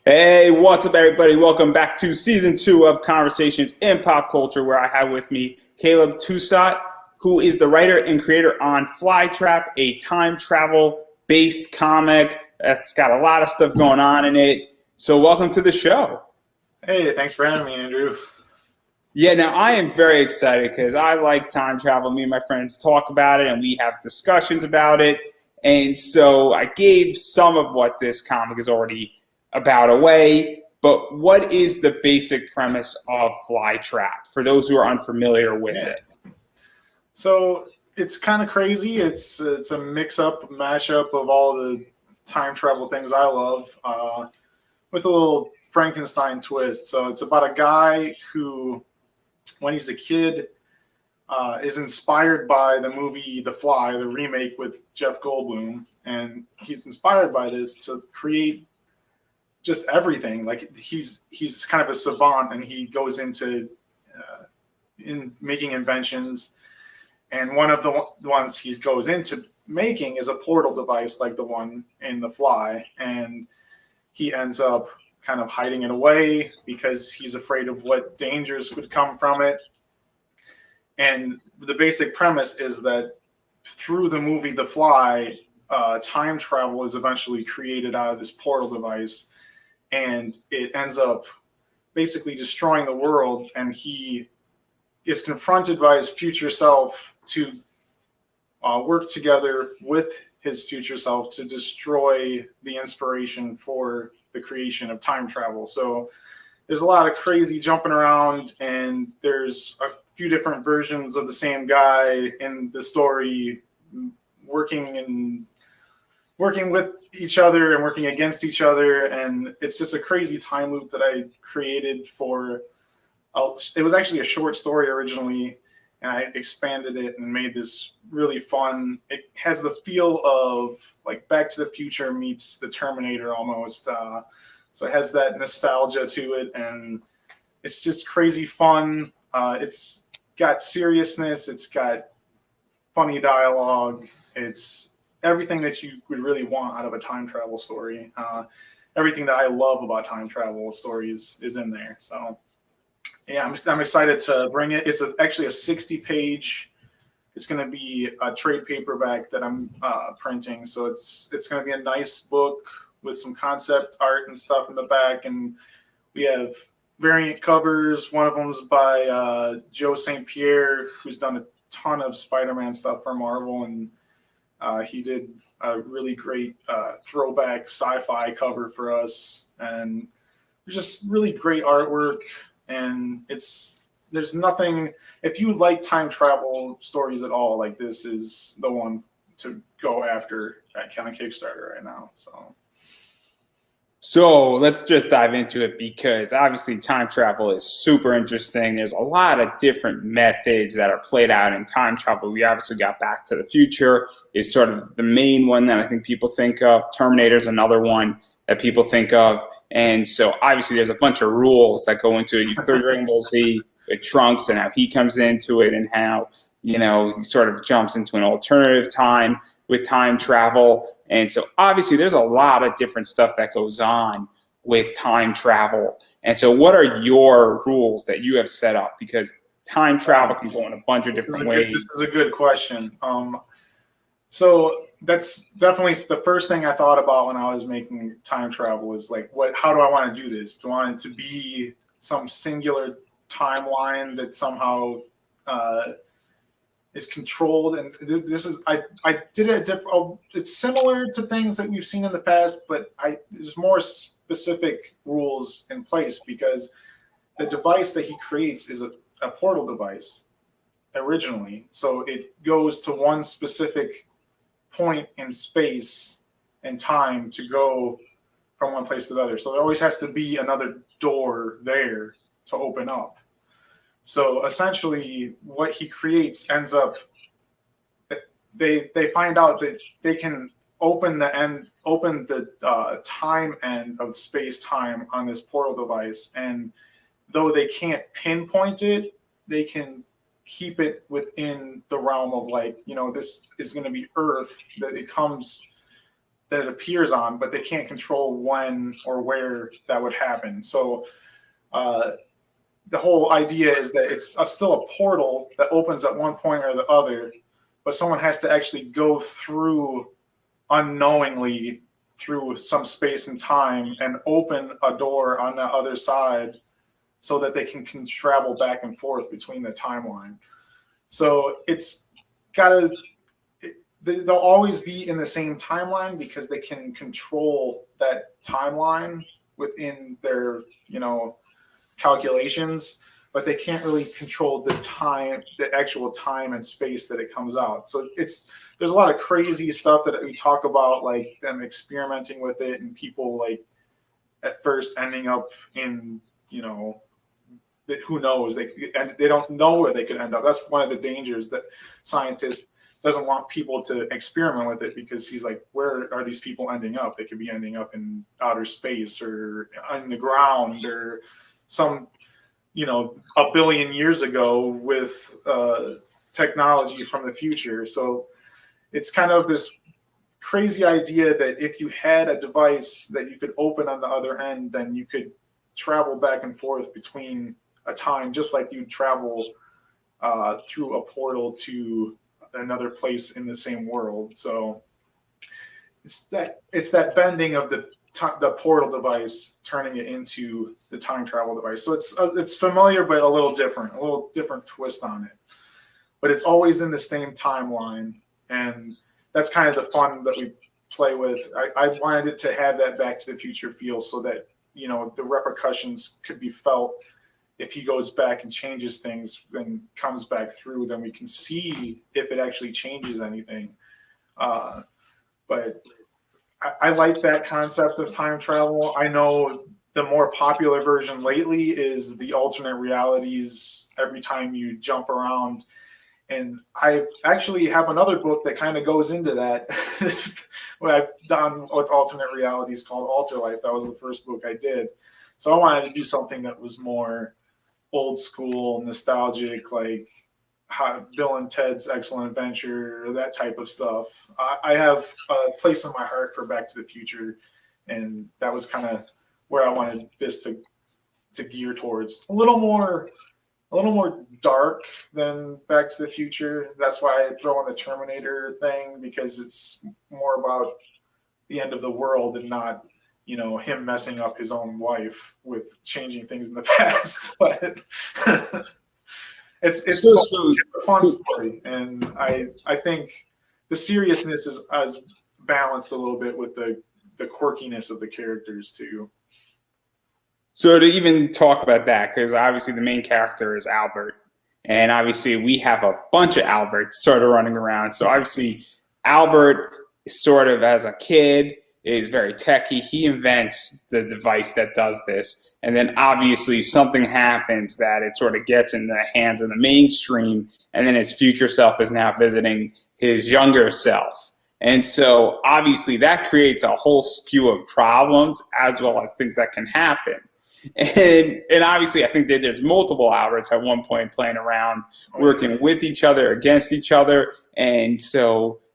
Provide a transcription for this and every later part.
Hey, what's up, everybody? Welcome back to season 2 of Conversations in Pop Culture, where I have with me Caleb Thusat, who is the writer and creator on Flytrap, a time travel based comic that's got a lot of stuff going on in it. So, welcome to the show. Hey, thanks for having me, Andrew. Yeah, now I am very excited because I like time travel. Me and my friends talk about it and we have discussions about it. And so I gave some of what this comic is already about away. But what is the basic premise of Flytrap for those who are unfamiliar with Yeah. it? So it's kind of crazy. It's a mix-up, mashup of all the time travel things I love, with a little Frankenstein twist. So it's about a guy who, when he's a kid, is inspired by the movie The Fly, the remake with Jeff Goldblum, and he's inspired by this to create just everything. Like he's kind of a savant, and he goes into in making inventions. And one of the ones he goes into making is a portal device like the one in The Fly. And he ends up kind of hiding it away because he's afraid of what dangers would come from it. And the basic premise is that through the movie The Fly, time travel is eventually created out of this portal device. And it ends up basically destroying the world. And he is confronted by his future self to work together with his future self to destroy the inspiration for the creation of time travel. So there's a lot of crazy jumping around, and there's a few different versions of the same guy in the story working and working with each other and working against each other. And it's just a crazy time loop that I created for it was actually a short story originally, and I expanded it and made this really fun. It has the feel of like Back to the Future meets the Terminator almost. So it has that nostalgia to it, and it's just crazy fun. It's got seriousness. It's got funny dialogue. It's everything that you would really want out of a time travel story. Everything that I love about time travel stories is in there. So yeah, I'm excited to bring it. Actually a 60-page. It's going to be a trade paperback that I'm printing, so it's going to be a nice book with some concept art and stuff in the back, and we have variant covers. One of them is by Joe St. Pierre, who's done a ton of Spider-Man stuff for Marvel, and he did a really great throwback sci-fi cover for us, and just really great artwork. And there's nothing, if you like time travel stories at all, like this is the one to go after at kind of Kickstarter right now. So let's just dive into it because obviously time travel is super interesting. There's a lot of different methods that are played out in time travel. We obviously got Back to the Future is sort of the main one that I think people think of. Terminator's another one that people think of. And so obviously there's a bunch of rules that go into it. You throw Dragon Ball Z with Trunks and how he comes into it and how, he sort of jumps into an alternative time with time travel. And so obviously there's a lot of different stuff that goes on with time travel. And so what are your rules that you have set up? Because time travel can go in a bunch of different ways. This is a good question. So that's definitely the first thing I thought about when I was making time travel is like, how do I want to do this? Do I want it to be some singular timeline that somehow is controlled? And this is I did it different. It's similar to things that we've seen in the past, but there's more specific rules in place because the device that he creates is a portal device originally. So it goes to one specific point in space and time to go from one place to the other. So there always has to be another door there to open up. So essentially, what he creates ends up. They find out that they can open the time end of space time on this portal device, and though they can't pinpoint it, they can keep it within the realm of like, this is going to be Earth, that that it appears on, but they can't control when or where that would happen. So the whole idea is that it's still a portal that opens at one point or the other, but someone has to actually go through unknowingly through some space and time and open a door on the other side so that they can travel back and forth between the timeline. So it's got to, they'll always be in the same timeline because they can control that timeline within their, calculations, but they can't really control the time, the actual time and space that it comes out. So there's a lot of crazy stuff that we talk about, like them experimenting with it and people like at first ending up in, who knows, they don't know where they could end up. That's one of the dangers that scientists doesn't want people to experiment with it, because he's like, where are these people ending up? They could be ending up in outer space or in the ground or some, a billion years ago with technology from the future. So it's kind of this crazy idea that if you had a device that you could open on the other end, then you could travel back and forth between a time, just like you'd travel through a portal to another place in the same world. So it's that bending of the portal device, turning it into the time travel device. So it's familiar, but a little different twist on it. But it's always in the same timeline, and that's kind of the fun that we play with. I wanted it to have that Back to the Future feel, so that the repercussions could be felt. If he goes back and changes things, then comes back through, then we can see if it actually changes anything. But I like that concept of time travel. I know the more popular version lately is the alternate realities every time you jump around. And I actually have another book that kind of goes into that, what I've done with alternate realities, called Alter Life. That was the first book I did. So I wanted to do something that was more old school, nostalgic, like Bill and Ted's Excellent Adventure, that type of stuff. I have a place in my heart for Back to the Future, and that was kind of where I wanted this to gear towards. A little more dark than Back to the Future. That's why I throw in the Terminator thing, because it's more about the end of the world and not, him messing up his own life with changing things in the past. But it's a fun story, and I think the seriousness is balanced a little bit with the quirkiness of the characters too. So to even talk about that, because obviously the main character is Albert, and obviously we have a bunch of Alberts sort of running around. So obviously Albert, sort of as a kid, is very techy. He invents the device that does this, and then obviously something happens that it sort of gets in the hands of the mainstream, and then his future self is now visiting his younger self. And so obviously that creates a whole skew of problems as well as things that can happen. And obviously I think that there's multiple Alberts at one point playing around, working with each other, against each other. And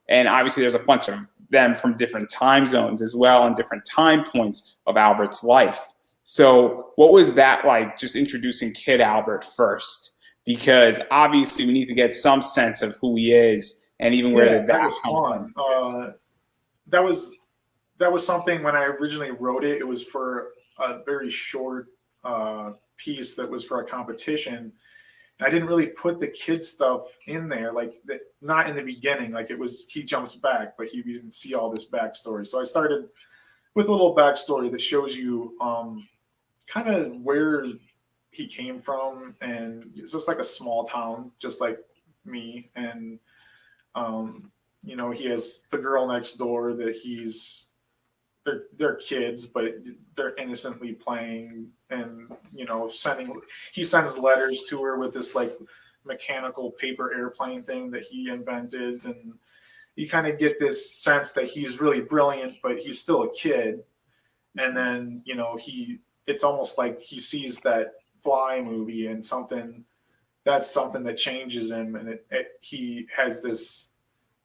obviously there's a bunch of them from different time zones as well, and different time points of Albert's life. So what was that like, just introducing Kid Albert first? Because obviously we need to get some sense of who he is, and even where did that come from. That was something when I originally wrote it. It was for a very short piece that was for a competition. I didn't really put the kid stuff in there, like that, not in the beginning. Like it was, he jumps back, but you didn't see all this backstory. So I started with a little backstory that shows you kind of where he came from, and it's just like a small town, just like me. And he has the girl next door that they're kids, but they're innocently playing, and he sends letters to her with this like mechanical paper airplane thing that he invented, and you kind of get this sense that he's really brilliant, but he's still a kid. And then it's almost like he sees that Fly movie, and that's something that changes him, and he has this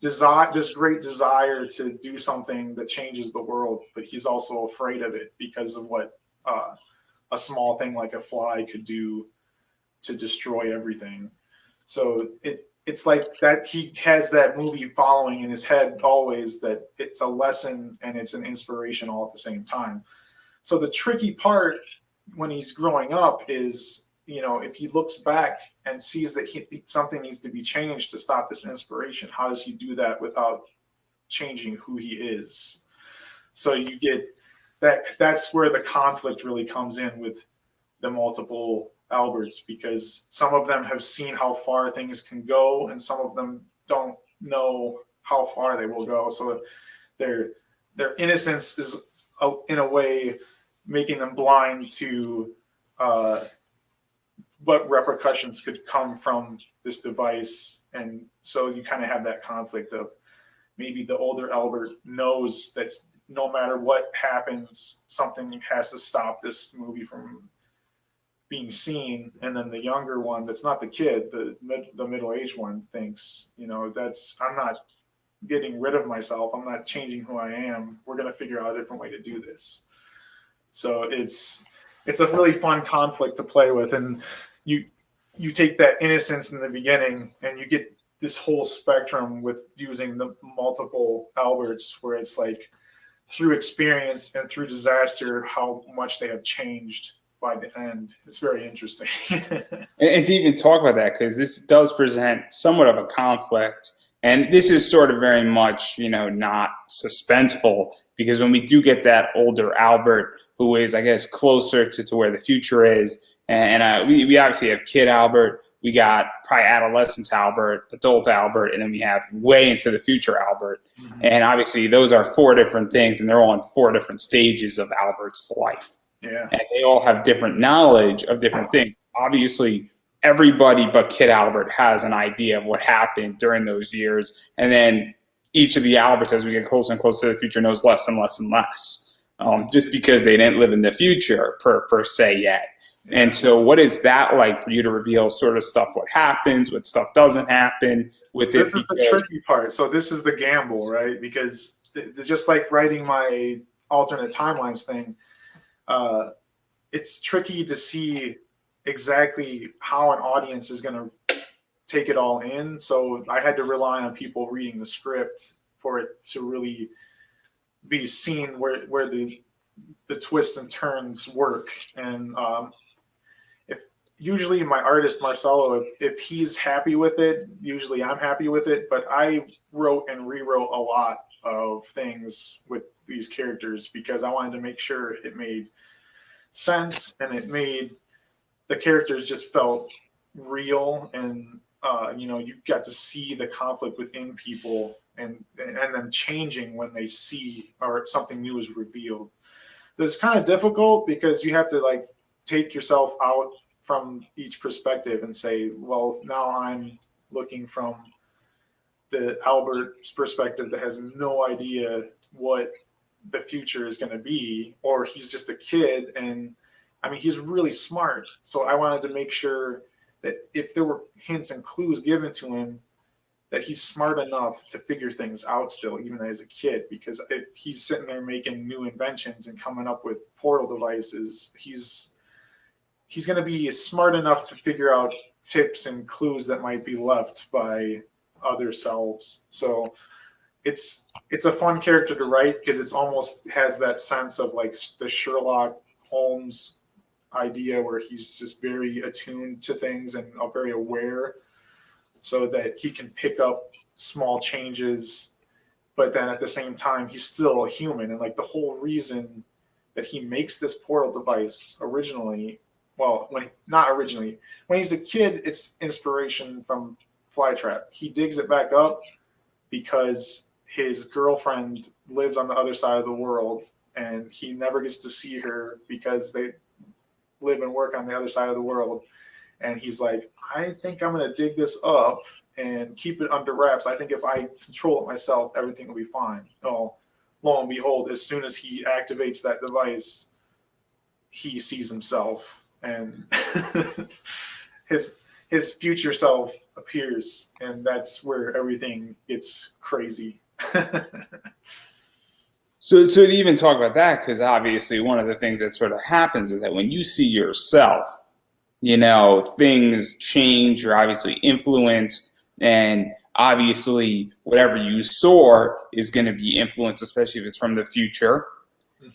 this great desire to do something that changes the world, but he's also afraid of it because of what a small thing like a fly could do to destroy everything. So it's like that he has that movie following in his head always, that it's a lesson and it's an inspiration all at the same time. So the tricky part when he's growing up is, if he looks back and sees that something needs to be changed to stop this inspiration, how does he do that without changing who he is? So you get that's where the conflict really comes in with the multiple Alberts, because some of them have seen how far things can go and some of them don't know how far they will go. So their innocence is in a way making them blind to what repercussions could come from this device. And so you kind of have that conflict of maybe the older Albert knows that no matter what happens, something has to stop this movie from being seen. And then the younger one, that's not the kid, the middle-aged one, thinks, I'm not getting rid of myself. I'm not changing who I am. We're going to figure out a different way to do this. So it's a really fun conflict to play with. And you take that innocence in the beginning and you get this whole spectrum with using the multiple Alberts, where it's like through experience and through disaster, how much they have changed by the end. It's very interesting. And to even talk about that, because this does present somewhat of a conflict, and this is sort of very much, not suspenseful, because when we do get that older Albert, who is, I guess, closer to where the future is, and we obviously have kid Albert, we got probably adolescence Albert, adult Albert, and then we have way into the future Albert. Mm-hmm. And obviously those are 4 different things, and they're all in 4 different stages of Albert's life. Yeah. And they all have different knowledge of different things. Obviously, everybody but Kid Albert has an idea of what happened during those years. And then each of the Alberts, as we get closer and closer to the future, knows less and less and less, just because they didn't live in the future per se yet. And so what is that like for you to reveal sort of stuff, what happens, what stuff doesn't happen with this? This is the tricky part. So this is the gamble, right? Because just like writing my alternate timelines thing, it's tricky to see exactly how an audience is going to take it all in. So I had to rely on people reading the script for it to really be seen where the twists and turns work. And usually my artist Marcelo, if he's happy with it, usually I'm happy with it. But I wrote and rewrote a lot of things with these characters because I wanted to make sure it made sense and it made the characters just felt real, and you got to see the conflict within people and them changing when they see or something new is revealed. So it's kind of difficult because you have to like take yourself out from each perspective and say, well, now I'm looking from the Albert's perspective that has no idea what the future is going to be, or he's just a kid. And I mean, he's really smart. So I wanted to make sure that if there were hints and clues given to him, that he's smart enough to figure things out still, even as a kid. Because if he's sitting there making new inventions and coming up with portal devices, he's going to be smart enough to figure out tips and clues that might be left by other selves. So it's a fun character to write because it's almost has that sense of like the Sherlock Holmes idea where he's just very attuned to things and very aware, so that he can pick up small changes, but then at the same time he's still a human. And like the whole reason that he makes this portal device originally, well, when he's a kid, it's inspiration from Flytrap. He digs it back up because his girlfriend lives on the other side of the world and he never gets to see her because they live and work on the other side of the world. And he's like, I think I'm going to dig this up and keep it under wraps. I think if I control it myself, everything will be fine. Oh, lo and behold, as soon as he activates that device, he sees himself, and his his future self appears, and that's where everything gets crazy. So to even talk about that, because obviously one of the things that sort of happens is that when you see yourself, things change, you're obviously influenced, and obviously whatever you saw is going to be influenced, especially if it's from the future.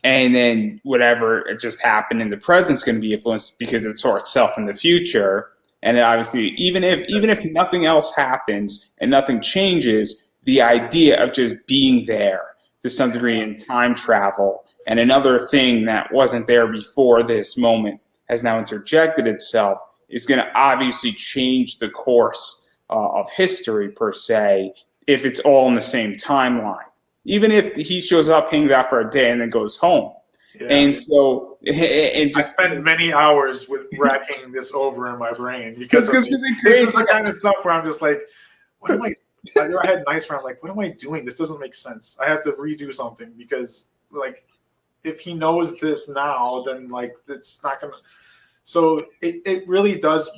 And then whatever just happened in the present is going to be influenced because it saw itself in the future. And obviously, even if nothing else happens and nothing changes, the idea of just being there to some degree in time travel, and another thing that wasn't there before this moment has now interjected itself, is going to obviously change the course of history per se if it's all in the same timeline. Even if he shows up, hangs out for a day, and then goes home. Yeah. And so, and just I spend many hours with racking this over in my brain because this is the kind of stuff where I'm just like, what am I? I had nights where I'm like, what am I doing? This doesn't make sense. I have to redo something because, like, if he knows this now, then like it's not gonna. So it really does.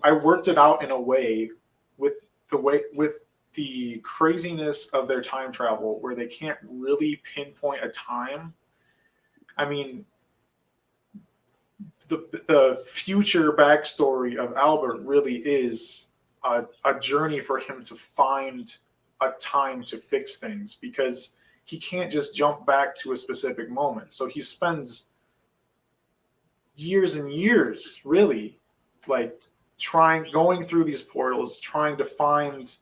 I worked it out in a way with the craziness of their time travel where they can't really pinpoint a time. I mean, the future backstory of Albert really is a journey for him to find a time to fix things, because he can't just jump back to a specific moment. So he spends years and years really like going through these portals, trying to find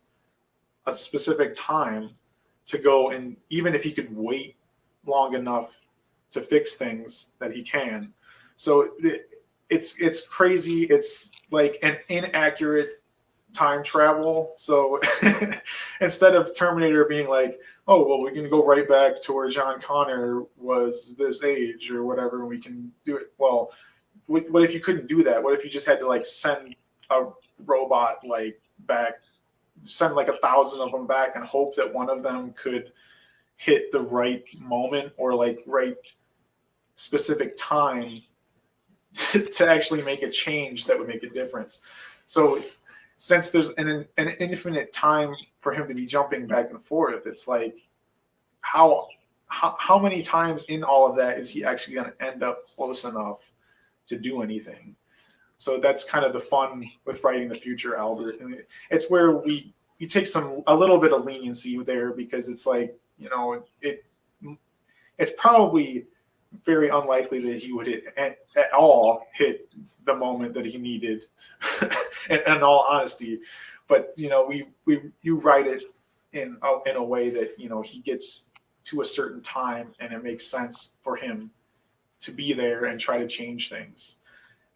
a specific time to go, and even if he could wait long enough to fix things, that he can. So it's crazy. It's like an inaccurate time travel. So instead of Terminator being like, oh, well, we can go right back to where John Connor was this age or whatever, and we can do it. Well, what if you couldn't do that? What if you just had to like send a robot like back, send like 1,000 of them back and hope that one of them could hit the right moment or like right specific time to actually make a change that would make a difference. So since there's an infinite time for him to be jumping back and forth, it's like how many times in all of that is he actually going to end up close enough to do anything? So that's kind of the fun with writing the future Albert. And it's where we take a little bit of leniency there, because it's like, it's probably very unlikely that he would at all hit the moment that he needed, in all honesty. But you write it in a way that he gets to a certain time and it makes sense for him to be there and try to change things.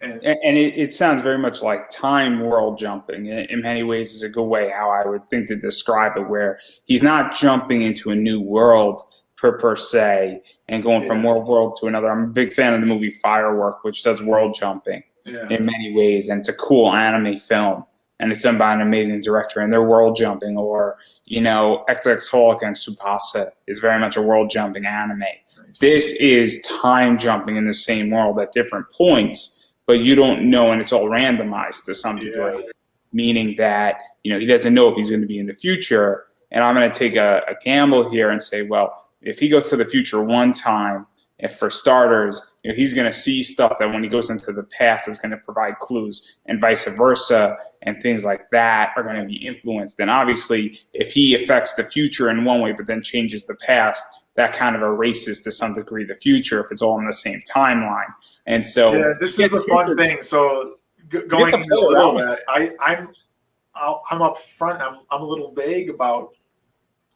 And it sounds very much like time world jumping. In many ways is a good way how I would think to describe it, where he's not jumping into a new world per se and going from one world to another. I'm a big fan of the movie Firework, which does world jumping in many ways, and it's a cool anime film, and it's done by an amazing director, and they're world jumping. Or XX Hulk and Tsubasa is very much a world jumping anime. Nice. This is time jumping in the same world at different points, but you don't know, and it's all randomized to some degree, meaning that he doesn't know if he's going to be in the future. And I'm going to take a gamble here and say, well, if he goes to the future one time, if for starters, he's going to see stuff that when he goes into the past is going to provide clues, and vice versa, and things like that are going to be influenced. And obviously, if he affects the future in one way but then changes the past, that kind of erases to some degree the future if it's all in the same timeline. And so this is the fun thing. So going into all that, I'm up front. I'm a little vague about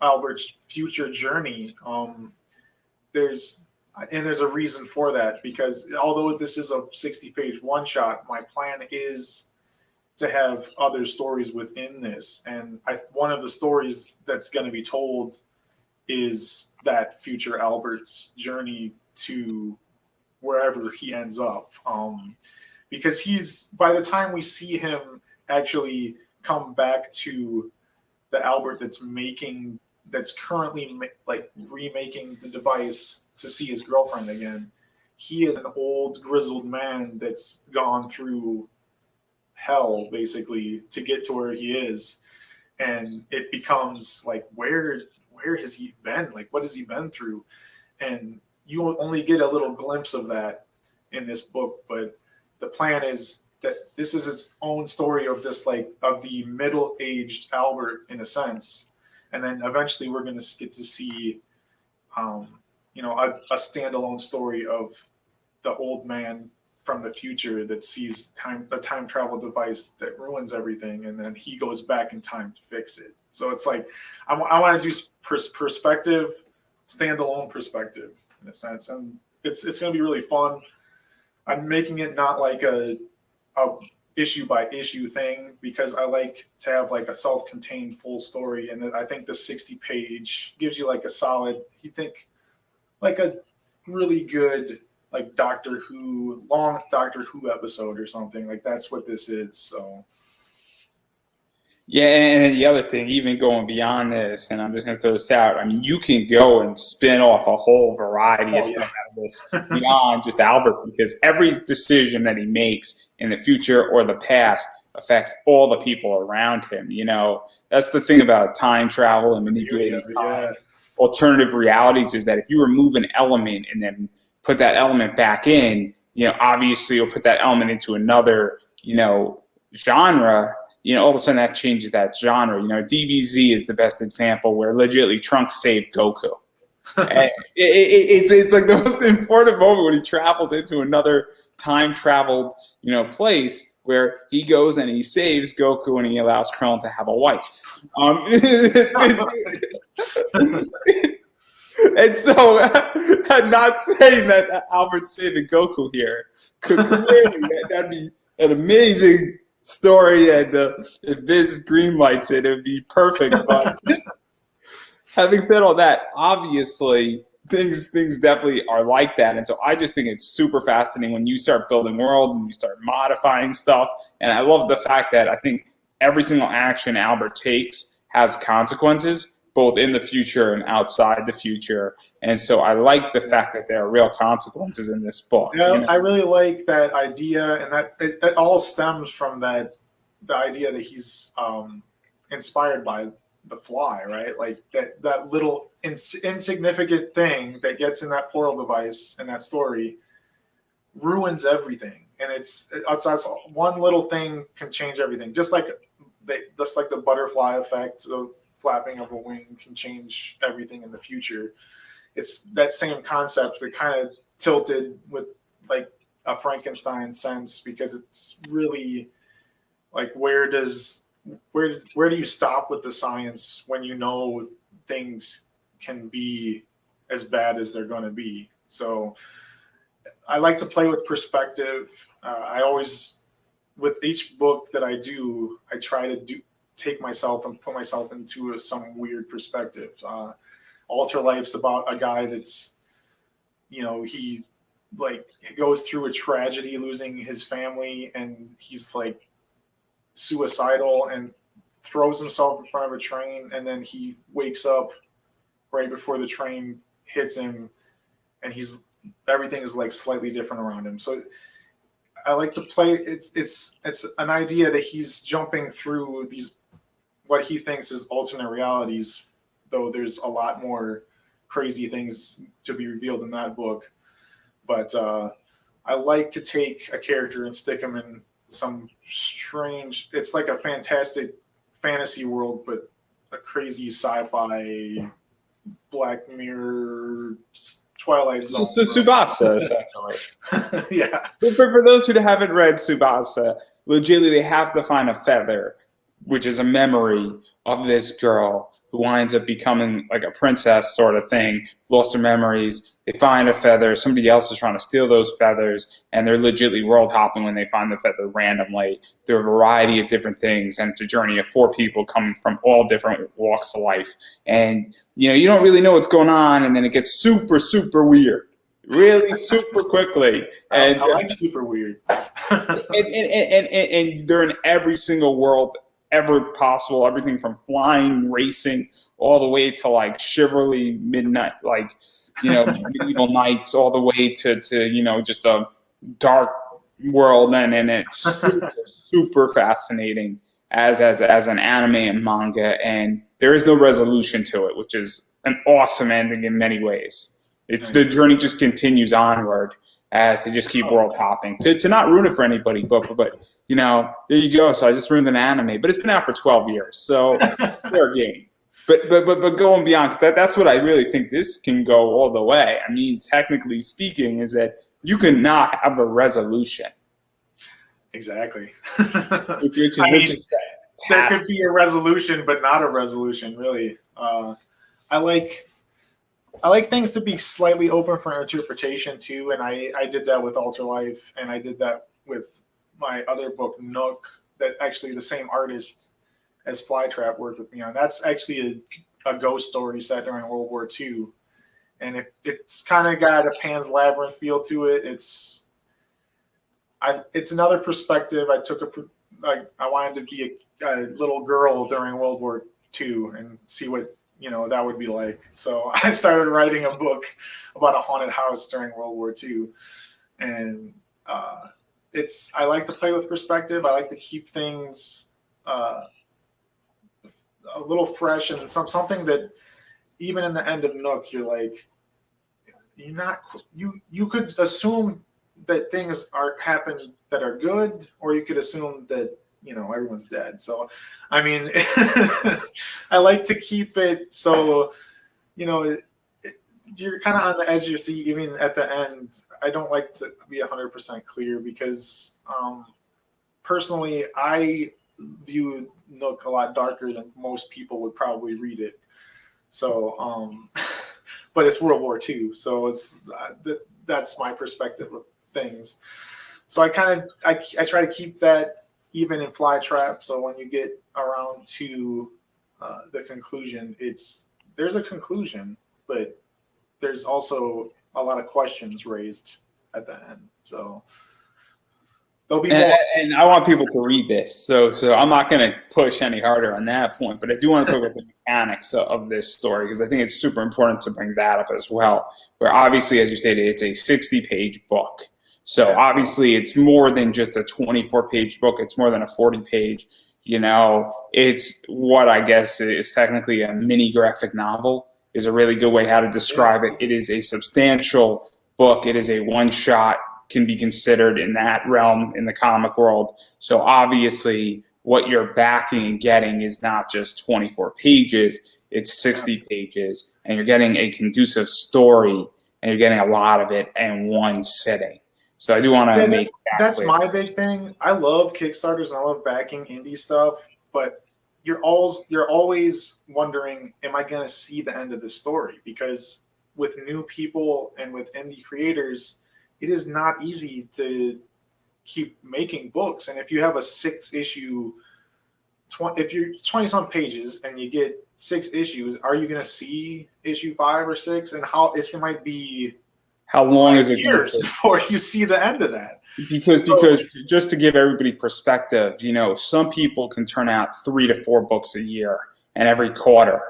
Albert's future journey. There's a reason for that, because although this is a 60-page one-shot, my plan is to have other stories within this. And one of the stories that's going to be told is that future Albert's journey to wherever he ends up. Because by the time we see him actually come back to the Albert that's currently like remaking the device to see his girlfriend again, he is an old grizzled man that's gone through hell basically to get to where he is, and it becomes like where has he been? Like what has he been through? And you only get a little glimpse of that in this book, but the plan is that this is its own story of this, like, of the middle-aged Albert in a sense, and then eventually we're going to get to see a standalone story of the old man from the future that sees a time travel device that ruins everything, and then he goes back in time to fix it. So it's like I want to do perspective, standalone perspective in a sense, and it's going to be really fun. I'm making it not like a issue by issue thing, because I like to have like a self-contained full story, and I think the 60-page gives you like a solid, you think, like a really good like long Doctor Who episode or something. Like that's what this is. So Yeah, and the other thing, even going beyond this, and I'm just going to throw this out, I mean, you can go and spin off a whole variety of stuff out of this beyond just Albert, because every decision that he makes in the future or the past affects all the people around him. You know, that's the thing about time travel and manipulating time. Alternative realities is that if you remove an element and then put that element back in, you know, obviously you'll put that element into another, you know, genre. You know, all of a sudden that changes that genre. You know, DBZ is the best example where legitimately Trunks saved Goku. And it's like the most important moment when he travels into another time-traveled, you know, place where he goes and he saves Goku and he allows Krillin to have a wife. And so, I'm not saying that Albert's saving Goku here. Clearly, that'd be an amazing story, and if Viz greenlights it, it'd be perfect. But having said all that, obviously things definitely are like that, and so I just think it's super fascinating when you start building worlds and you start modifying stuff. And I love the fact that I think every single action Albert takes has consequences, both in the future and outside the future. And so I like the fact that there are real consequences in this book. Yeah, you know? I really like that idea, and that it all stems from the idea that he's inspired by the Fly, right? Like that little insignificant thing that gets in that portal device and that story ruins everything. And it's one little thing can change everything. Just like the butterfly effect, the flapping of a wing can change everything in the future. It's that same concept, but kind of tilted with like a Frankenstein sense, because it's really like where do you stop with the science when you know things can be as bad as they're going to be? So I like to play with perspective. I always, with each book that I do, I try to take myself and put myself into some weird perspective. Alter Life's about a guy that's, you know, he goes through a tragedy, losing his family, and he's like suicidal and throws himself in front of a train, and then he wakes up right before the train hits him, and everything is like slightly different around him. So I like to play. It's an idea that he's jumping through these what he thinks is alternate realities, though there's a lot more crazy things to be revealed in that book. But I like to take a character and stick him in some strange, it's like a fantastic fantasy world, but a crazy sci-fi Black Mirror Twilight Zone. Tsubasa, essentially. Yeah. For those who haven't read Tsubasa, legitimately they have to find a feather, which is a memory of this girl who winds up becoming like a princess sort of thing, lost her memories. They find a feather. Somebody else is trying to steal those feathers, and they're legitimately world hopping when they find the feather randomly. There are a variety of different things, and it's a journey of 4 people coming from all different walks of life. And you know, you don't really know what's going on, and then it gets super, super weird. Really super quickly. And I like super weird. and they're in every single world ever possible, everything from flying, racing, all the way to like chivalry, midnight, like, you know, medieval knights, all the way to you know, just a dark world, and it's super, super fascinating as an anime and manga, and there is no resolution to it, which is an awesome ending in many ways. The Nice. journey just continues onward as they just keep world hopping. To not ruin it for anybody, but you know, there you go. So I just ruined an anime, but it's been out for 12 years, so fair game. But going beyond, 'cause that's what I really think this can go all the way. I mean, technically speaking, is that you can not have a resolution, Exactly. which I mean, is there fantastic. could be a resolution, but not a resolution, really. I like I like things to be slightly open for interpretation too, and I did that with Alter Life, and I did that with my other book Nook. That actually the same artist as Flytrap worked with me on. That's actually a ghost story set during World War II, and it's kind of got a Pan's Labyrinth feel to it. It's another perspective. I wanted to be a little girl during World War II and see what that would be like. So I started writing a book about a haunted house during World War II, and I like to play with perspective. I like to keep things a little fresh and something that even in the end of Nook, you're like you're not you could assume that things are happen that are good, or you could assume that everyone's dead. So, I mean, I like to keep it so you know it, you're kind of on the edge of your seat even at the end. I don't like to be 100% clear because personally, I view Nook a lot darker than most people would probably read it. So, but it's World War II, so that's my perspective of things. So I try to keep that even in Flytrap. So when you get around to the conclusion, there's a conclusion, but there's also a lot of questions raised at the end. So there'll be And, more. and I want people to read this, so I'm not going to push any harder on that point. But I do want to talk about the mechanics of this story because I think it's super important to bring that up as well. Where obviously, as you stated, it's a 60-page book. So Yeah. obviously, it's more than just a 24-page book. It's more than a 40-page. It's what I guess is technically a mini graphic novel. Is a really good way how to describe it. It is a substantial book. It is a one shot, can be considered in that realm in the comic world. So obviously, what you're backing and getting is not just 24 pages, it's Yeah. 60 pages, and you're getting a conducive story, and you're getting a lot of it in one sitting. So I do want to Yeah, make that that's clear. my big thing. I love Kickstarters and I love backing indie stuff, but you're always wondering, am I going to see the end of the story? Because with new people and with indie creators, it is not easy to keep making books. And if you have a 6 issue, if you're 20 some pages and you get 6 issues, are you going to see issue 5 or 6? And how it might be How long is it going to years take? before you see the end of that. Because just to give everybody perspective, some people can turn out 3 to 4 books a year and every quarter.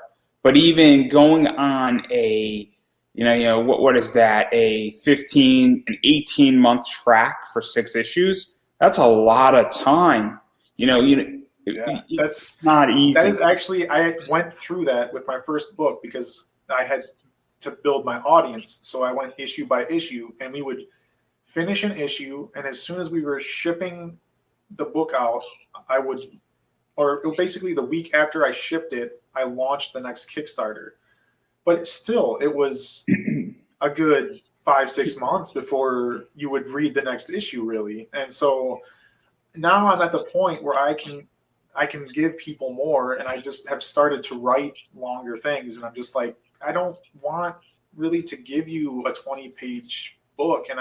But even going on what is that? A 18 month track for 6 issues. That's a lot of time. Yeah, It's not that easy. is actually I went through that with my first book because I had to build my audience. So I went issue by issue, and we would finish an issue, and as soon as we were shipping the book out, I would, or basically the week after I shipped it, I launched the next Kickstarter. But still, it was a good 5 6 months before you would read the next issue, really. And so now I'm at the point where I can give people more, and I just have started to write longer things, and I'm just like, I don't want really to give you a 20-page book. And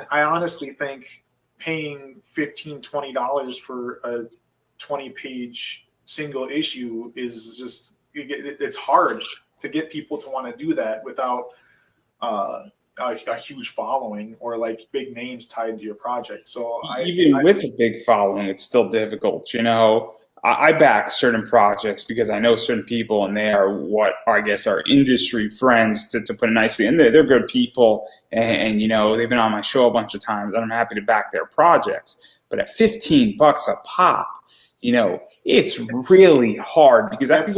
I honestly think paying $15 $20 for a 20-page single issue is just it's hard to get people to want to do that without uh, a huge following or like big names tied to your project. So Even with a big following, it's still difficult. I back certain projects because I know certain people, and they are what I guess are industry friends, to put it nicely, and they're good people, and you know they've been on my show a bunch of times, and I'm happy to back their projects. But at $15 a pop, you know, it's really hard because I think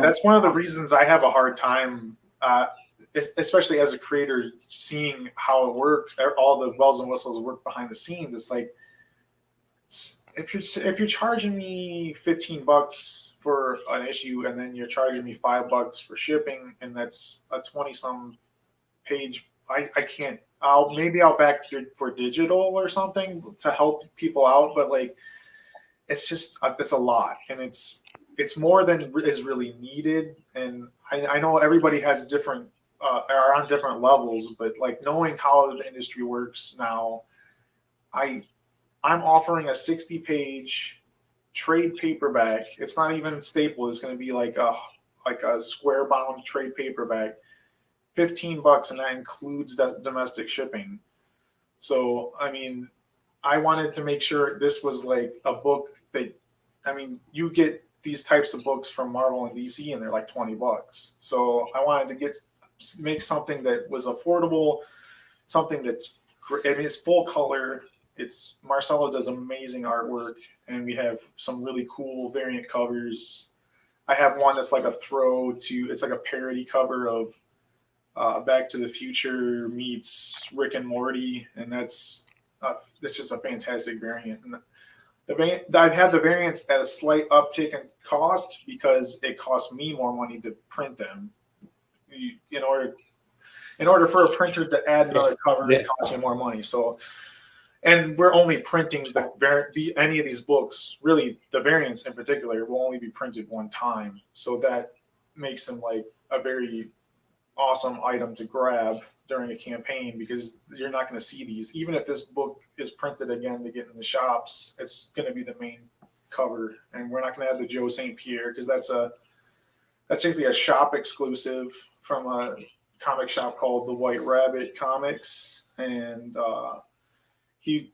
that's one of the reasons I have a hard time, especially as a creator, seeing how it works, all the bells and whistles work behind the scenes. It's like, if you're charging me $15 for an issue, and then you're charging me $5 for shipping, and that's a 20-some page, I can't. I'll back for digital or something to help people out, but like, it's a lot, and it's more than is really needed. And I know everybody has different are on different levels, but like, knowing how the industry works now, I'm offering a 60-page trade paperback. It's not even stapled. It's going to be like a square bound trade paperback, $15, and that includes domestic shipping. So I mean, I wanted to make sure this was like a book that, I mean, you get these types of books from Marvel and DC, and they're like $20. So I wanted to make something that was affordable, something that's, I mean, it's full color. Marcelo does amazing artwork, and we have some really cool variant covers. I have one that's like it's like a parody cover of Back to the Future meets Rick and Morty, and it's just a fantastic variant. And I'd have the variants at a slight uptick in cost because it costs me more money to print them. In order for a printer to add another cover, it costs you more money. So, and we're only printing any of these books, really the variants in particular, will only be printed one time. So that makes them like a very awesome item to grab during a campaign, because you're not going to see these. Even if this book is printed again to get in the shops, it's going to be the main cover, and we're not going to have the Joe St. Pierre, because that's actually a shop exclusive from a comic shop called the White Rabbit Comics, and he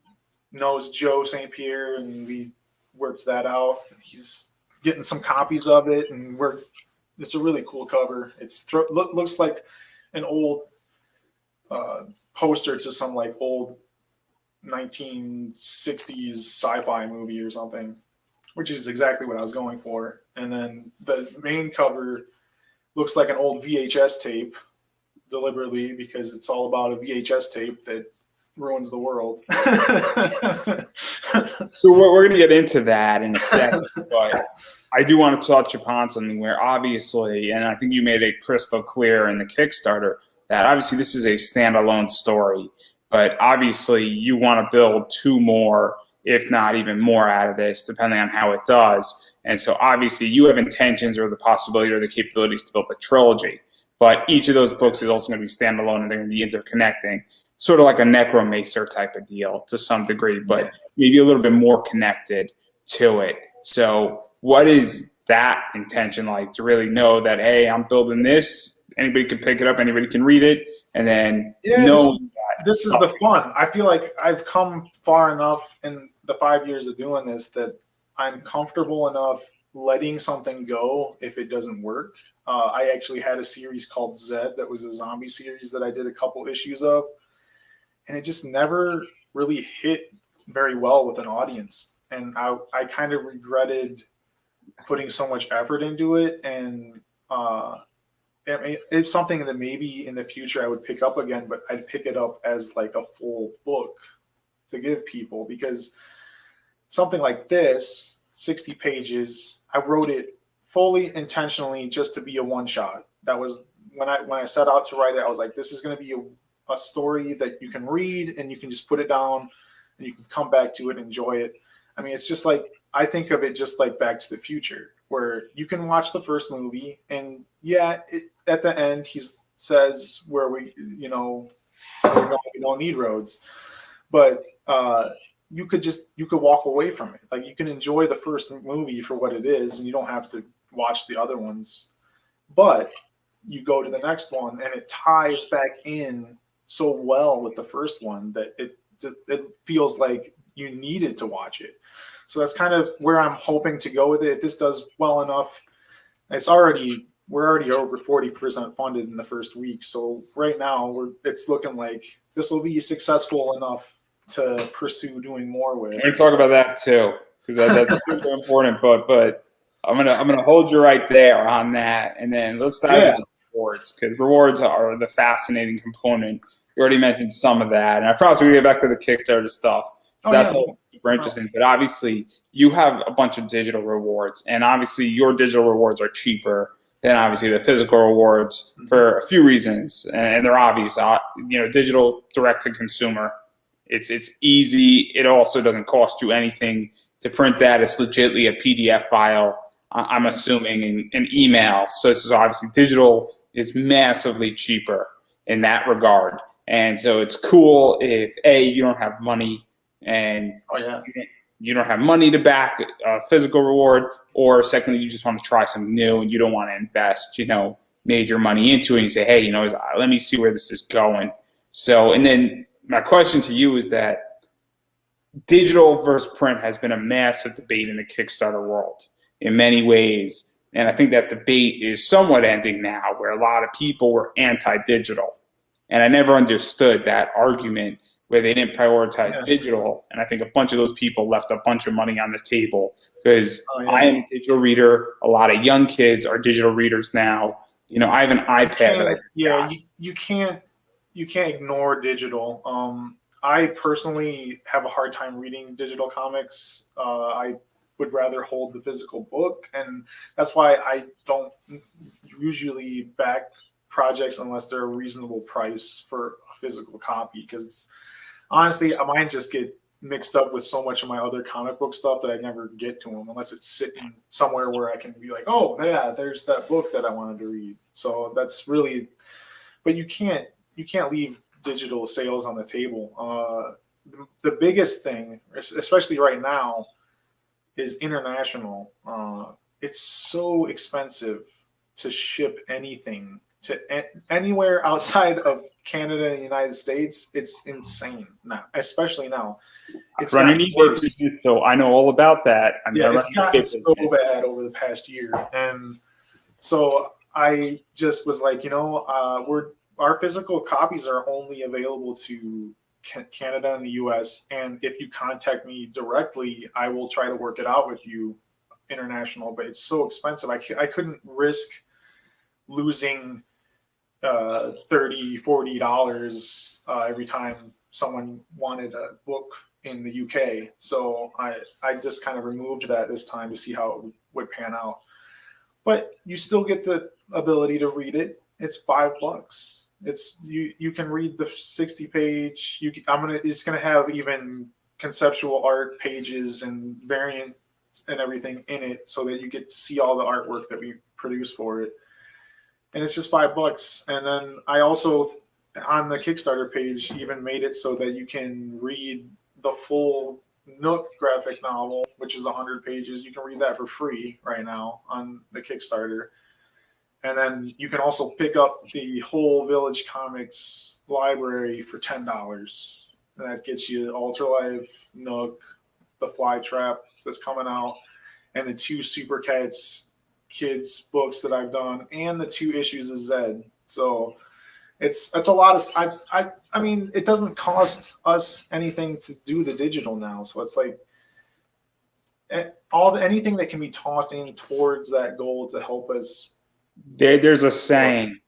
knows Joe St. Pierre, and we worked that out. He's getting some copies of it, and it's a really cool cover. Looks like an old poster to some like old 1960s sci-fi movie or something, which is exactly what I was going for. And then the main cover looks like an old VHS tape, deliberately, because it's all about a VHS tape that ruins the world. So we're going to get into that in a second, but I do want to touch upon something where obviously, and I think you made it crystal clear in the Kickstarter, that obviously this is a standalone story, but obviously you want to build two more, if not even more, out of this, depending on how it does. And so obviously you have intentions or the possibility or the capabilities to build a trilogy, but each of those books is also going to be standalone, and they're going to be interconnecting, sort of like a Necromancer type of deal to some degree, but maybe a little bit more connected to it. So what is that intention like, to really know that, hey, I'm building this, anybody can pick it up, anybody can read it, and then this is the fun. I feel like I've come far enough in the 5 years of doing this that I'm comfortable enough letting something go if it doesn't work. I actually had a series called Zed that was a zombie series that I did a couple issues of, and it just never really hit very well with an audience. And I kind of regretted putting so much effort into it. And it's something that maybe in the future I would pick up again, but I'd pick it up as like a full book to give people, because something like this, 60 pages, I wrote it fully intentionally just to be a one shot. That was when I set out to write it, I was like, this is going to be a story that you can read and you can just put it down and you can come back to it and enjoy it. I mean, it's just like, I think of it just like Back to the Future, where you can watch the first movie and at the end he says where we don't need roads, but you could walk away from it. Like, you can enjoy the first movie for what it is, and you don't have to watch the other ones. But you go to the next one, and it ties back in so well with the first one that it feels like you needed to watch it. So that's kind of where I'm hoping to go with it. If this does well enough, we're already over 40% funded in the first week. So right now it's looking like this will be successful enough to pursue doing more with. We're going to talk about that too, because that's super important. But I'm gonna hold you right there on that, and then let's dive into rewards, because rewards are the fascinating component. You already mentioned some of that, and I promise we're gonna get back to the Kickstarter stuff. So that's all super interesting. But obviously, you have a bunch of digital rewards, and obviously, your digital rewards are cheaper than obviously the physical rewards for a few reasons, and they're obvious. Digital direct to consumer. It's easy. It also doesn't cost you anything to print that. It's legitly a PDF file. I'm assuming an email. So this is obviously digital is massively cheaper in that regard. And so it's cool if you don't have money and you don't have money to back a physical reward, or secondly, you just want to try something new and you don't want to invest, major money into it. And you say, hey, let me see where this is going. So, and then my question to you is that digital versus print has been a massive debate in the Kickstarter world in many ways. And I think that debate is somewhat ending now, where a lot of people were anti-digital. And I never understood that argument where they didn't prioritize digital. And I think a bunch of those people left a bunch of money on the table, because I am a digital reader. A lot of young kids are digital readers now. I have an iPad. You can't ignore digital. I personally have a hard time reading digital comics. I would rather hold the physical book, and that's why I don't usually back projects unless they're a reasonable price for a physical copy, because honestly, mine just get mixed up with so much of my other comic book stuff that I never get to them unless it's sitting somewhere where I can be like, oh yeah, there's that book that I wanted to read. So that's really, but you can't leave digital sales on the table. The biggest thing, especially right now, is international. It's so expensive to ship anything to anywhere outside of Canada and the United States. It's insane now, especially now. It's running worse. So I know all about that. It's gotten so bad over the past year, and so I just was like, our physical copies are only available to Canada and the US. And if you contact me directly, I will try to work it out with you international, but it's so expensive. I couldn't risk losing $30, $40 every time someone wanted a book in the UK. So I just kind of removed that this time to see how it would pan out. But you still get the ability to read it. It's $5. It's you can read the 60-page. It's gonna have even conceptual art pages and variants and everything in it, so that you get to see all the artwork that we produce for it. And it's just $5. And then I also, on the Kickstarter page, even made it so that you can read the full Nook graphic novel, which is 100 pages. You can read that for free right now on the Kickstarter. And then you can also pick up the whole Village Comics library for $10. And that gets you Ultralife, Nook, the Fly Trap that's coming out, and the 2 Super Cats kids books that I've done, and the 2 issues of Zed. So it's a lot of I mean, it doesn't cost us anything to do the digital now. So it's like anything that can be tossed in towards that goal to help us. There's a saying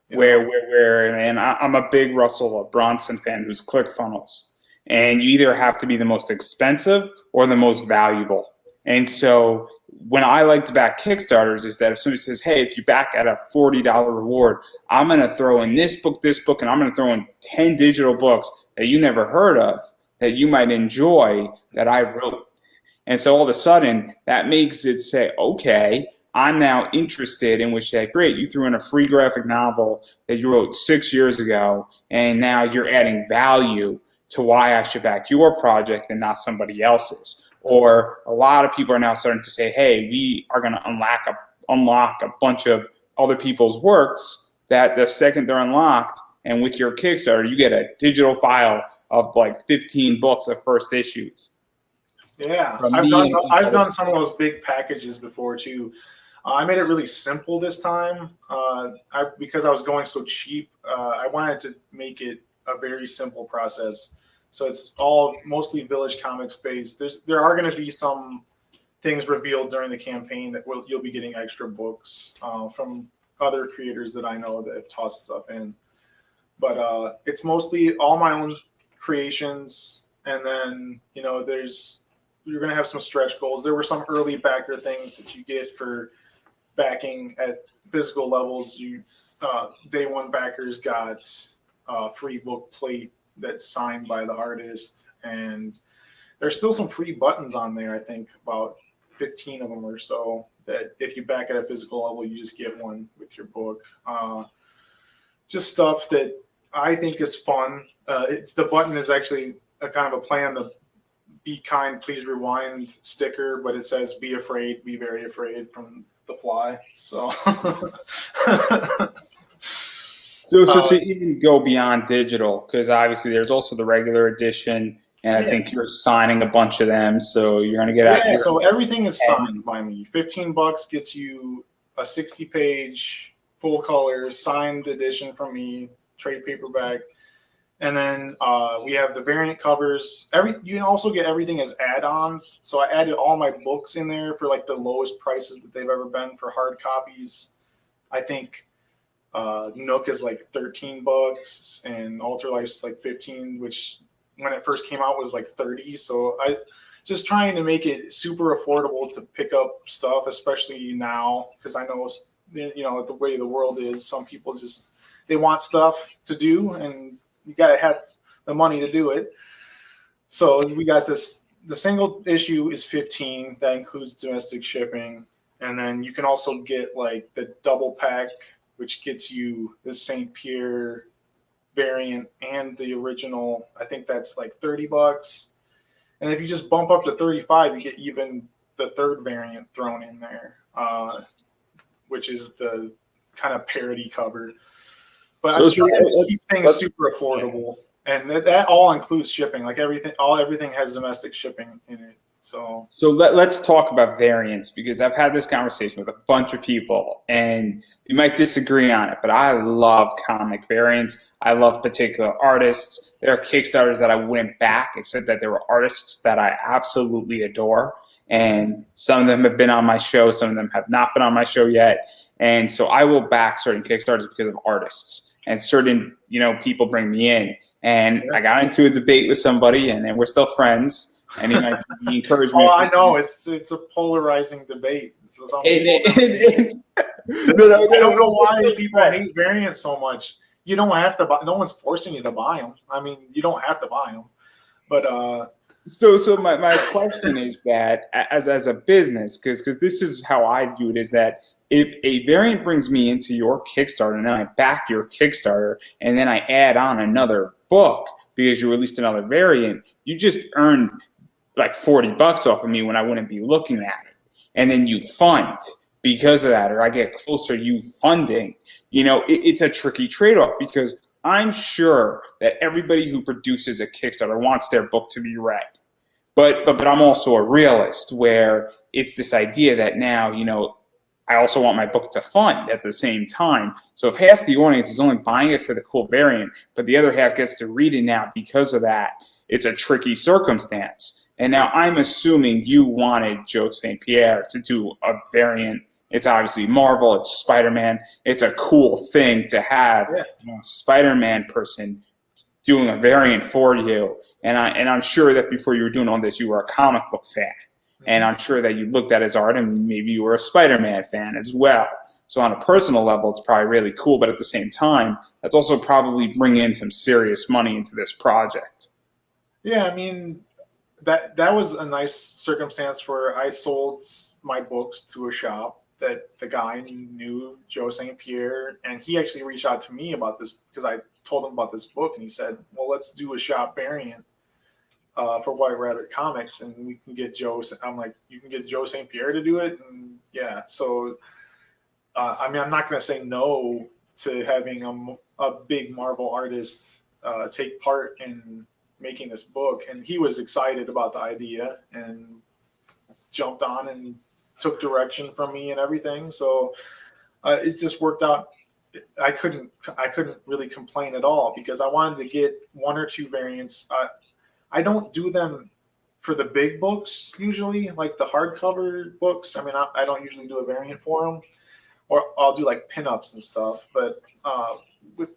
where and I'm a big Russell Bronson fan, who's ClickFunnels, and you either have to be the most expensive or the most valuable. And so when I like to back Kickstarters is that if somebody says, hey, if you back at a $40 reward, I'm going to throw in this book, and I'm going to throw in 10 digital books that you never heard of that you might enjoy that I wrote. And so all of a sudden that makes it say, okay, I'm now interested in, which say, great, you threw in a free graphic novel that you wrote 6 years ago, and now you're adding value to why I should back your project and not somebody else's. Or a lot of people are now starting to say, hey, we are going to unlock a bunch of other people's works that the second they're unlocked, and with your Kickstarter, you get a digital file of like 15 books of first issues. Yeah, from I've me done and I've other done some of people. those big packages before too. I made it really simple this time. Because I was going so cheap, I wanted to make it a very simple process. So it's all mostly Village Comics based. There are going to be some things revealed during the campaign that you'll be getting extra books from other creators that I know that have tossed stuff in. But it's mostly all my own creations, and then there's you're going to have some stretch goals. There were some early backer things that you get for backing at physical levels. You day one backers got a free book plate that's signed by the artist, and there's still some free buttons on there. I think about 15 of them or so. That if you back at a physical level, you just get one with your book. Just stuff that I think is fun. It's the button is actually a kind of a play on the "Be kind, please rewind" sticker, but it says "Be afraid, be very afraid" from The Fly. So, So uh, to even go beyond digital, because obviously there's also the regular edition, and I yeah, think you're signing a bunch of them, so you're gonna get out yeah. your So everything is heads. signed by me. $15 gets you a 60-page full color signed edition from me, trade paperback. And then we have the variant covers. You can also get everything as add-ons. So I added all my books in there for like the lowest prices that they've ever been for hard copies. I think Nook is like $13 and Alter Life's like 15, which when it first came out was like 30. So I just trying to make it super affordable to pick up stuff, especially now because I know the way the world is. Some people just they want stuff to do, and you got to have the money to do it. So we got this. The single issue is 15. That includes domestic shipping, and then you can also get like the double pack, which gets you the Saint Pierre variant and the original. I think that's like $30. And if you just bump up to 35, you get even the third variant thrown in there, which is the kind of parody cover. But I'm So trying to keep things let's super affordable, and that all includes shipping. Like everything has domestic shipping in it. So let's talk about variants because I've had this conversation with a bunch of people, and we might disagree on it, but I love comic variants. I love particular artists. There are Kickstarters that I wouldn't back, except that there were artists that I absolutely adore, and some of them have been on my show, some of them have not been on my show yet, and so I will back certain Kickstarters because of artists and certain people bring me in. And yeah. I got into a debate with somebody, and then we're still friends. And he encouraged me Oh, a I few know times. it's a polarizing debate. So some And, people no, no, I don't no, know we're why still people friends. hate variants so much. You don't have to buy. No one's forcing you to buy them. I mean, you don't have to buy them. But So my question is that as a business, because this is how I view it, is that if a variant brings me into your Kickstarter and then I back your Kickstarter and then I add on another book because you released another variant, you just earned like $40 off of me when I wouldn't be looking at it. And then you fund because of that, or I get closer to you funding. It's a tricky trade off because I'm sure that everybody who produces a Kickstarter wants their book to be read. But I'm also a realist where it's this idea that now, I also want my book to fund at the same time. So if half the audience is only buying it for the cool variant, but the other half gets to read it now because of that, it's a tricky circumstance. And now I'm assuming you wanted Joe St. Pierre to do a variant. It's obviously Marvel, it's Spider-Man. It's a cool thing to have, yeah, a Spider-Man person doing a variant for you. And I'm sure that before you were doing all this, you were a comic book fan. And mhm. I'm sure that you looked at his art and maybe you were a Spider-Man fan as well. So on a personal level, it's probably really cool. But at the same time, that's also probably bringing in some serious money into this project. Yeah. I mean, that was a nice circumstance where I sold my books to a shop that the guy knew Joe St. Pierre, and he actually reached out to me about this because I told him about this book, and he said, "Well, let's do a shop variant for White Rabbit Comics, and we can get Joe." I'm like, "You can get Joe St. Pierre to do it," and yeah. So I mean, I'm not going to say no to having a big Marvel artist take part in making this book, and he was excited about the idea and jumped on and took direction from me and everything. So it just worked out. I couldn't really complain at all because I wanted to get one or two variants. I don't do them for the big books usually, like the hardcover books. I mean, I don't usually do a variant for them, or I'll do like pinups and stuff. But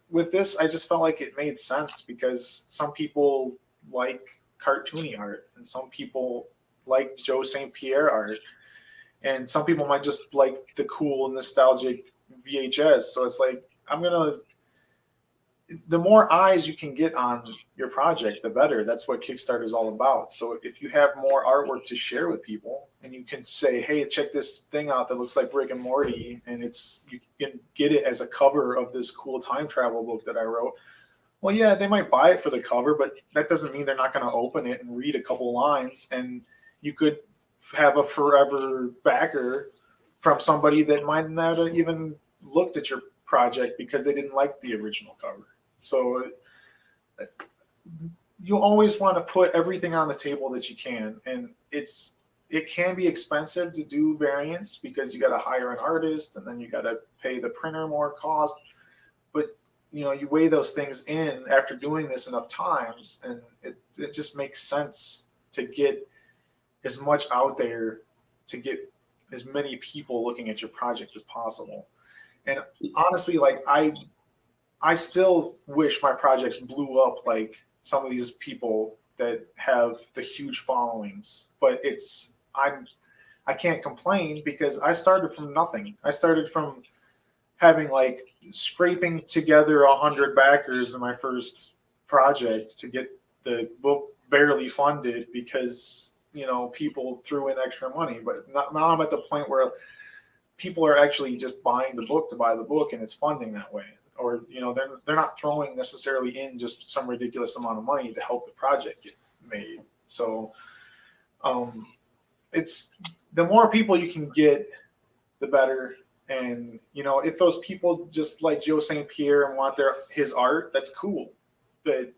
with this, I just felt like it made sense because some people like cartoony art, and some people like Joe St. Pierre art, and some people might just like the cool nostalgic VHS. So it's like the more eyes you can get on your project, the better. That's what Kickstarter is all about. So if you have more artwork to share with people, and you can say, "Hey, check this thing out that looks like Rick and Morty," and you can get it as a cover of this cool time travel book that I wrote. Well, yeah, they might buy it for the cover, but that doesn't mean they're not going to open it and read a couple lines. And you could have a forever backer from somebody that might not have even looked at your project because they didn't like the original cover. So you always want to put everything on the table that you can, and it can be expensive to do variants because you got to hire an artist and then you got to pay the printer more cost. But you weigh those things in after doing this enough times, and it just makes sense to get as much out there to get as many people looking at your project as possible. And honestly, like I still wish my projects blew up like some of these people that have the huge followings, but I can't complain because I started from nothing. I started from having like scraping together 100 backers in my first project to get the book barely funded because people threw in extra money. But now I'm at the point where people are actually just buying the book to buy the book, and it's funding that way. Or they're not throwing necessarily in just some ridiculous amount of money to help the project get made. So it's the more people you can get, the better. And if those people just like Joe St. Pierre and want his art, that's cool. But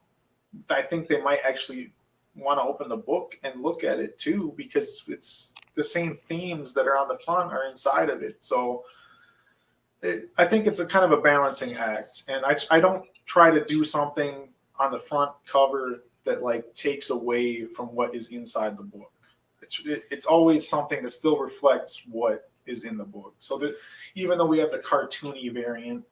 I think they might actually want to open the book and look at it too, because it's the same themes that are on the front are inside of it. So I think it's a kind of a balancing act, and I don't try to do something on the front cover that like takes away from what is inside the book. It's always something that still reflects what is in the book. So that even though we have the cartoony variant,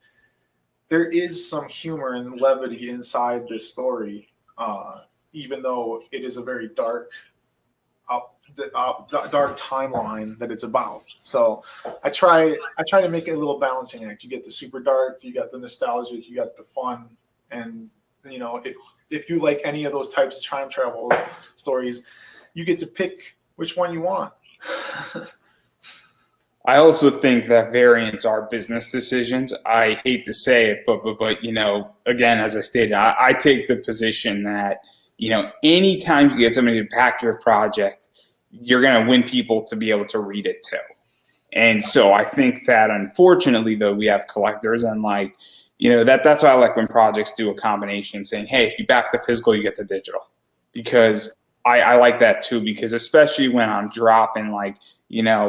there is some humor and levity inside this story, even though it is a very dark timeline that it's about. So I try to make it a little balancing act. You get the super dark, you got the nostalgic, you got the fun, and if you like any of those types of time travel stories, you get to pick which one you want. I also think that variants are business decisions. I hate to say it, but again, as I stated, I take the position that anytime you get somebody to back your project, you're going to win people to be able to read it too. And so I think that unfortunately, though, we have collectors, and that's why I like when projects do a combination, saying, hey, if you back the physical, you get the digital, because I like that too, because especially when I'm dropping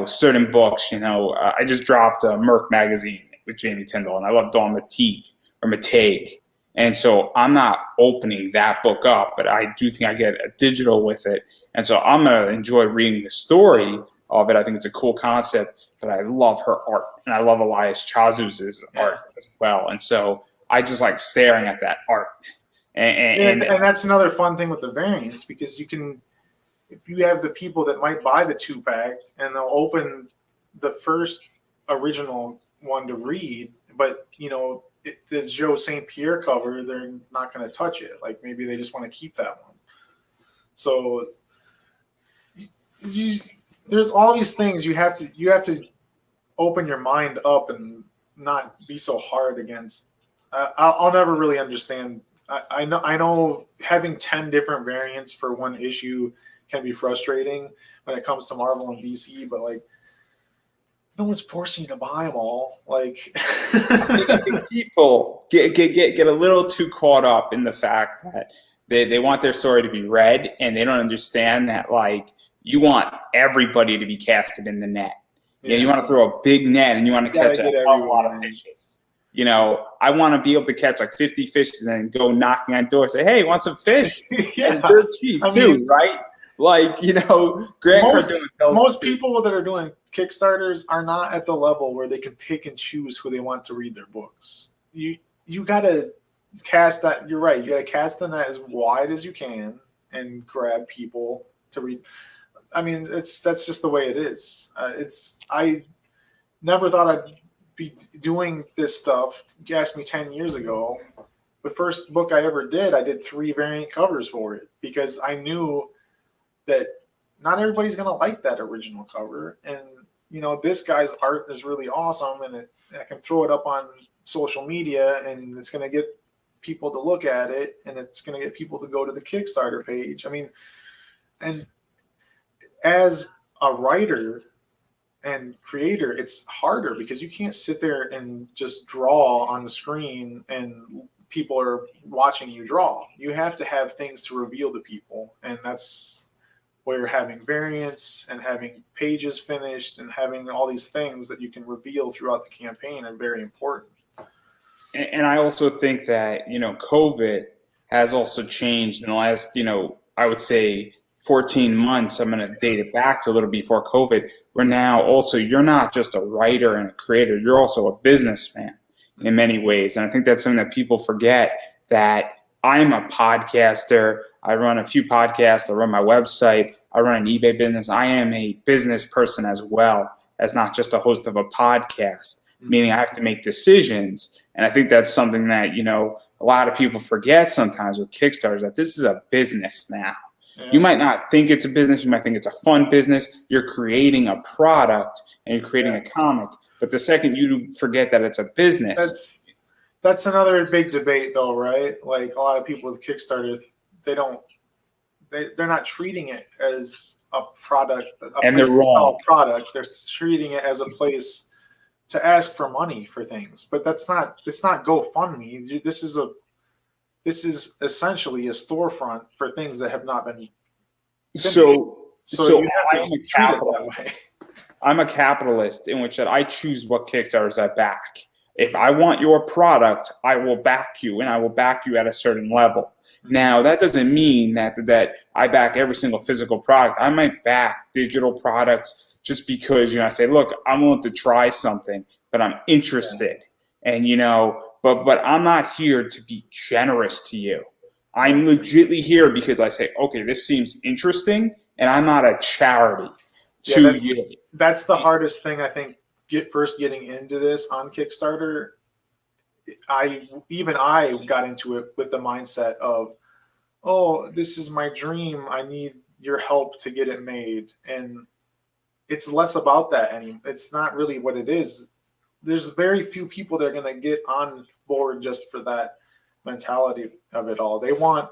certain books, I just dropped a Merc magazine with Jamie Tyndall, and I love Dawn Mateague. And so I'm not opening that book up, but I do think I get a digital with it. And so I'm going to enjoy reading the story of it. I think it's a cool concept, but I love her art, and I love Elias Chazuz's art as well. And so I just like staring at that art. And that's another fun thing with the variants, because if you have the people that might buy the 2-pack and they'll open the first original one to read, but the Joe St. Pierre cover, they're not going to touch it. Like maybe they just want to keep that one. So there's all these things you have to open your mind up and not be so hard against. I'll never really understand. I know having 10 different variants for one issue can be frustrating when it comes to Marvel and DC, but no one's forcing you to buy them all. I think people get a little too caught up in the fact that They want their story to be read, and they don't understand that, like, you want everybody to be casted in the net. Yeah, you want to throw a big net, and you want to catch a whole lot of fishes. You know, I want to be able to catch like 50 fishes and then go knocking on doors, say, "Hey, want some fish?" Yeah, and they're cheap too, right? Like, you know, most people that are doing Kickstarters are not at the level where they can pick and choose who they want to read their books. You gotta cast that. You're right. You gotta cast the net as wide as you can and grab people to read. I mean, that's just the way it is. I never thought I'd be doing this stuff. You asked me 10 years ago. The first book I ever did, I did 3 variant covers for it because I knew that not everybody's going to like that original cover. And, you know, this guy's art is really awesome, and I can throw it up on social media, and it's going to get people to look at it, and it's going to get people to go to the Kickstarter page. I mean, and as a writer and creator, it's harder because you can't sit there and just draw on the screen and people are watching you draw. You have to have things to reveal to people, and that's where having variants and having pages finished and having all these things that you can reveal throughout the campaign are very important. And I also think that, you know, COVID has also changed in the last, you know, I would say 14 months. I'm going to date it back to a little before COVID, where now also you're not just a writer and a creator, you're also a businessman in many ways. And I think that's something that people forget, that I'm a podcaster. I run a few podcasts. I run my website. I run an eBay business. I am a business person as well as not just a host of a podcast, meaning I have to make decisions. And I think that's something that, you know, a lot of people forget sometimes with Kickstarters, that this is a business now. Yeah. You might not think it's a business. You might think it's a fun business. You're creating a product and you're creating a comic. But the second you forget that it's a business. That's another big debate, though, right? Like, a lot of people with Kickstarter, they're not treating it as a product, and they're wrong. They're treating it as a place to ask for money for things. But it's not GoFundMe. This is essentially a storefront for things that have not been finished. So you have to treat it that way. I'm a capitalist in which that I choose what Kickstarters I back. If I want your product, I will back you, and I will back you at a certain level. Now, that doesn't mean that I back every single physical product. I might back digital products just because, you know, I say, look, I'm willing to try something, but I'm interested. And, you know, but I'm not here to be generous to you. I'm legitimately here because I say, okay, this seems interesting, and I'm not a charity to you. That's the hardest thing, I think, getting into this on Kickstarter. I got into it with the mindset of, oh, this is my dream. I need your help to get it made. And it's less about that anymore. It's not really what it is. There's very few people that are going to get on board just for that mentality of it all. They want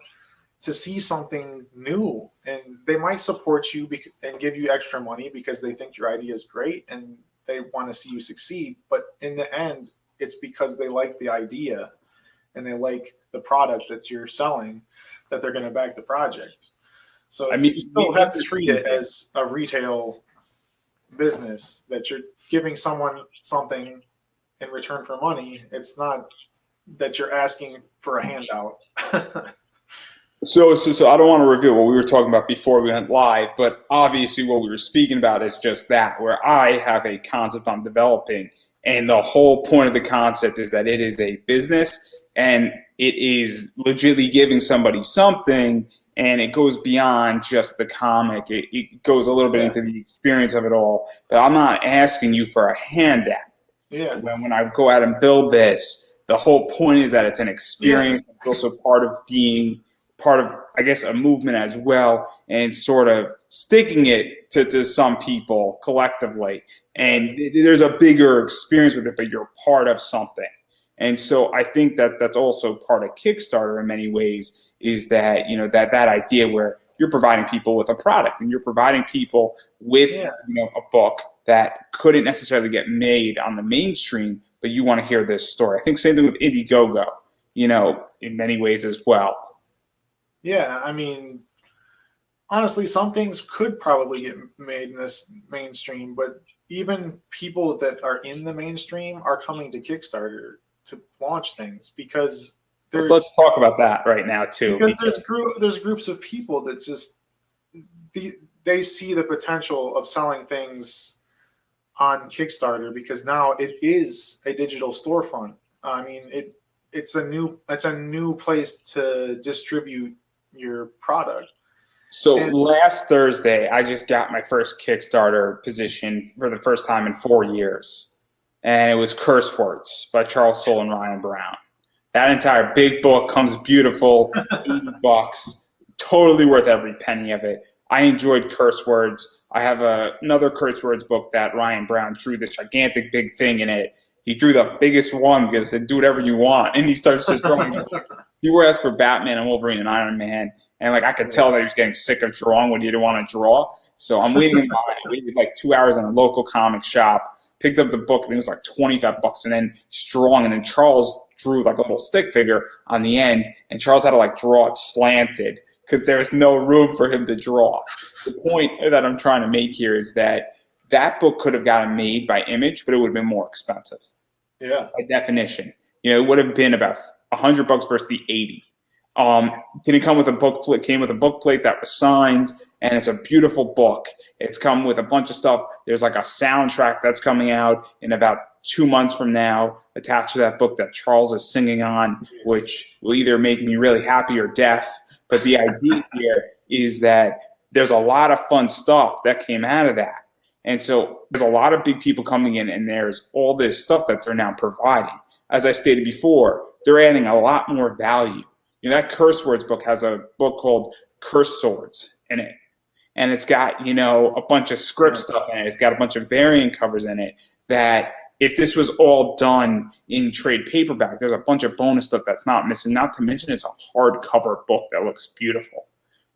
to see something new, and they might support you and give you extra money because they think your idea is great and they want to see you succeed. But in the end, it's because they like the idea and they like the product that you're selling that they're going to back the project. So you still have to treat it as a retail business, that you're giving someone something in return for money. It's not that you're asking for a handout. So I don't want to reveal what we were talking about before we went live, but obviously what we were speaking about is just that, where I have a concept I'm developing, and the whole point of the concept is that it is a business, and it is legitimately giving somebody something, and it goes beyond just the comic. It goes a little bit into the experience of it all, but I'm not asking you for a handout. Yeah. When I go out and build this, the whole point is that it's an experience. It's also part of being part of, I guess, a movement as well, and sort of sticking it to some people collectively. And there's a bigger experience with it, but you're part of something. And so I think that that's also part of Kickstarter in many ways, is that, you know, that idea where you're providing people with a product, and you're providing people with you know, a book that couldn't necessarily get made on the mainstream, but you want to hear this story. I think same thing with Indiegogo, you know, in many ways as well. Yeah, I mean, honestly, some things could probably get made in this mainstream, but even people that are in the mainstream are coming to Kickstarter to launch things Let's talk about that right now too, because because there's groups of people that just they see the potential of selling things on Kickstarter because now it is a digital storefront. I mean, it's a new place to distribute your product. so And last Thursday, I just got my first Kickstarter position for the first time in 4 years, and it was Curse Words by Charles Soule and Ryan Brown. That entire big book comes beautiful, $80, totally worth every penny of it. I enjoyed Curse Words. I have another Curse Words book that Ryan Brown drew this gigantic big thing in it. He drew the biggest one because it said, do whatever you want. And he starts just drawing. He asked for Batman and Wolverine and Iron Man. And like I could tell that he was getting sick of drawing what he didn't want to draw. So I'm waiting in line. I waited like 2 hours in a local comic shop, picked up the book, and it was like $25, and then drawing. And then Charles drew like a little stick figure on the end, and Charles had to like draw it slanted because there was no room for him to draw. The point that I'm trying to make here is that that book could have gotten made by Image, but it would have been more expensive. yeah, By definition, it would have been about $100 versus the 80. Didn't come with a book plate. Came with a book plate that was signed, and it's a beautiful book. It's come with a bunch of stuff. There's like a soundtrack that's coming out in about 2 months from now, attached to that book that Charles is singing on, which will either make me really happy or deaf. But the idea here is that there's a lot of fun stuff that came out of that. And so there's a lot of big people coming in, and there's all this stuff that they're now providing. As I stated before, they're adding a lot more value. That Curse Words book has a book called Curse Swords in it. And it's got, a bunch of script stuff in it. It's got a bunch of variant covers in it that if this was all done in trade paperback, there's a bunch of bonus stuff that's not missing. Not to mention it's a hardcover book that looks beautiful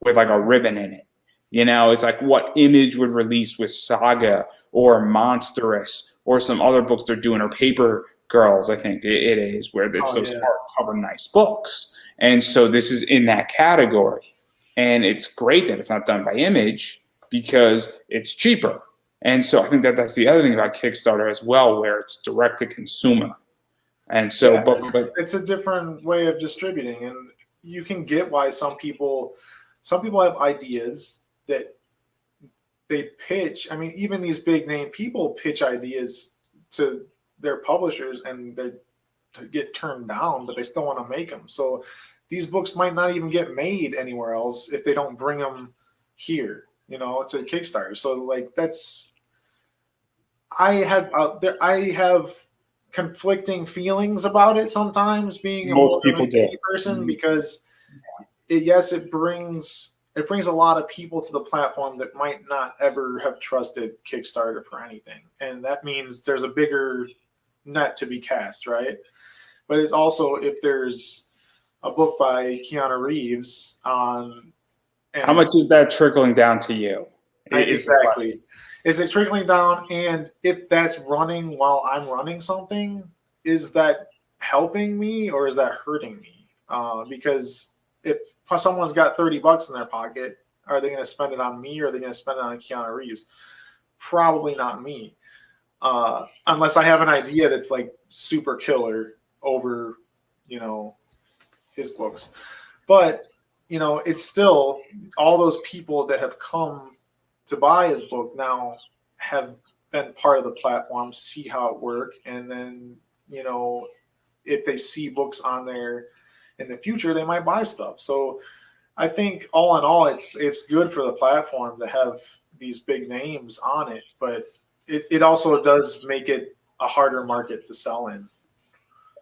with like a ribbon in it. It's like what Image would release with Saga or Monstrous or some other books they're doing, or Paper Girls, I think it is, where it's those hardcover nice books. And so this is in that category. And it's great that it's not done by Image because it's cheaper. And so I think that that's the other thing about Kickstarter as well, where it's direct to consumer. And so it's a different way of distributing, and you can get why some people have ideas that they pitch. I mean, even these big name people pitch ideas to their publishers and they get turned down, but they still want to make them. So these books might not even get made anywhere else if they don't bring them here, to Kickstarter. So like I have conflicting feelings about it sometimes, being a most people do person, because it brings a lot of people to the platform that might not ever have trusted Kickstarter for anything, and that means there's a bigger net to be cast, right? But it's also, if there's a book by Keanu Reeves on, how much is that trickling down to you? Exactly. Is it trickling down? And if that's running while I'm running something, is that helping me or is that hurting me? Because if someone's got $30 in their pocket, are they going to spend it on me or are they going to spend it on Keanu Reeves? Probably not me. Unless I have an idea that's like super killer over, his books. But, it's still all those people that have come to buy his book now have been part of the platform, see how it works, and then, if they see books on there in the future, they might buy stuff. So I think all in all, it's good for the platform to have these big names on it, but it also does make it a harder market to sell in.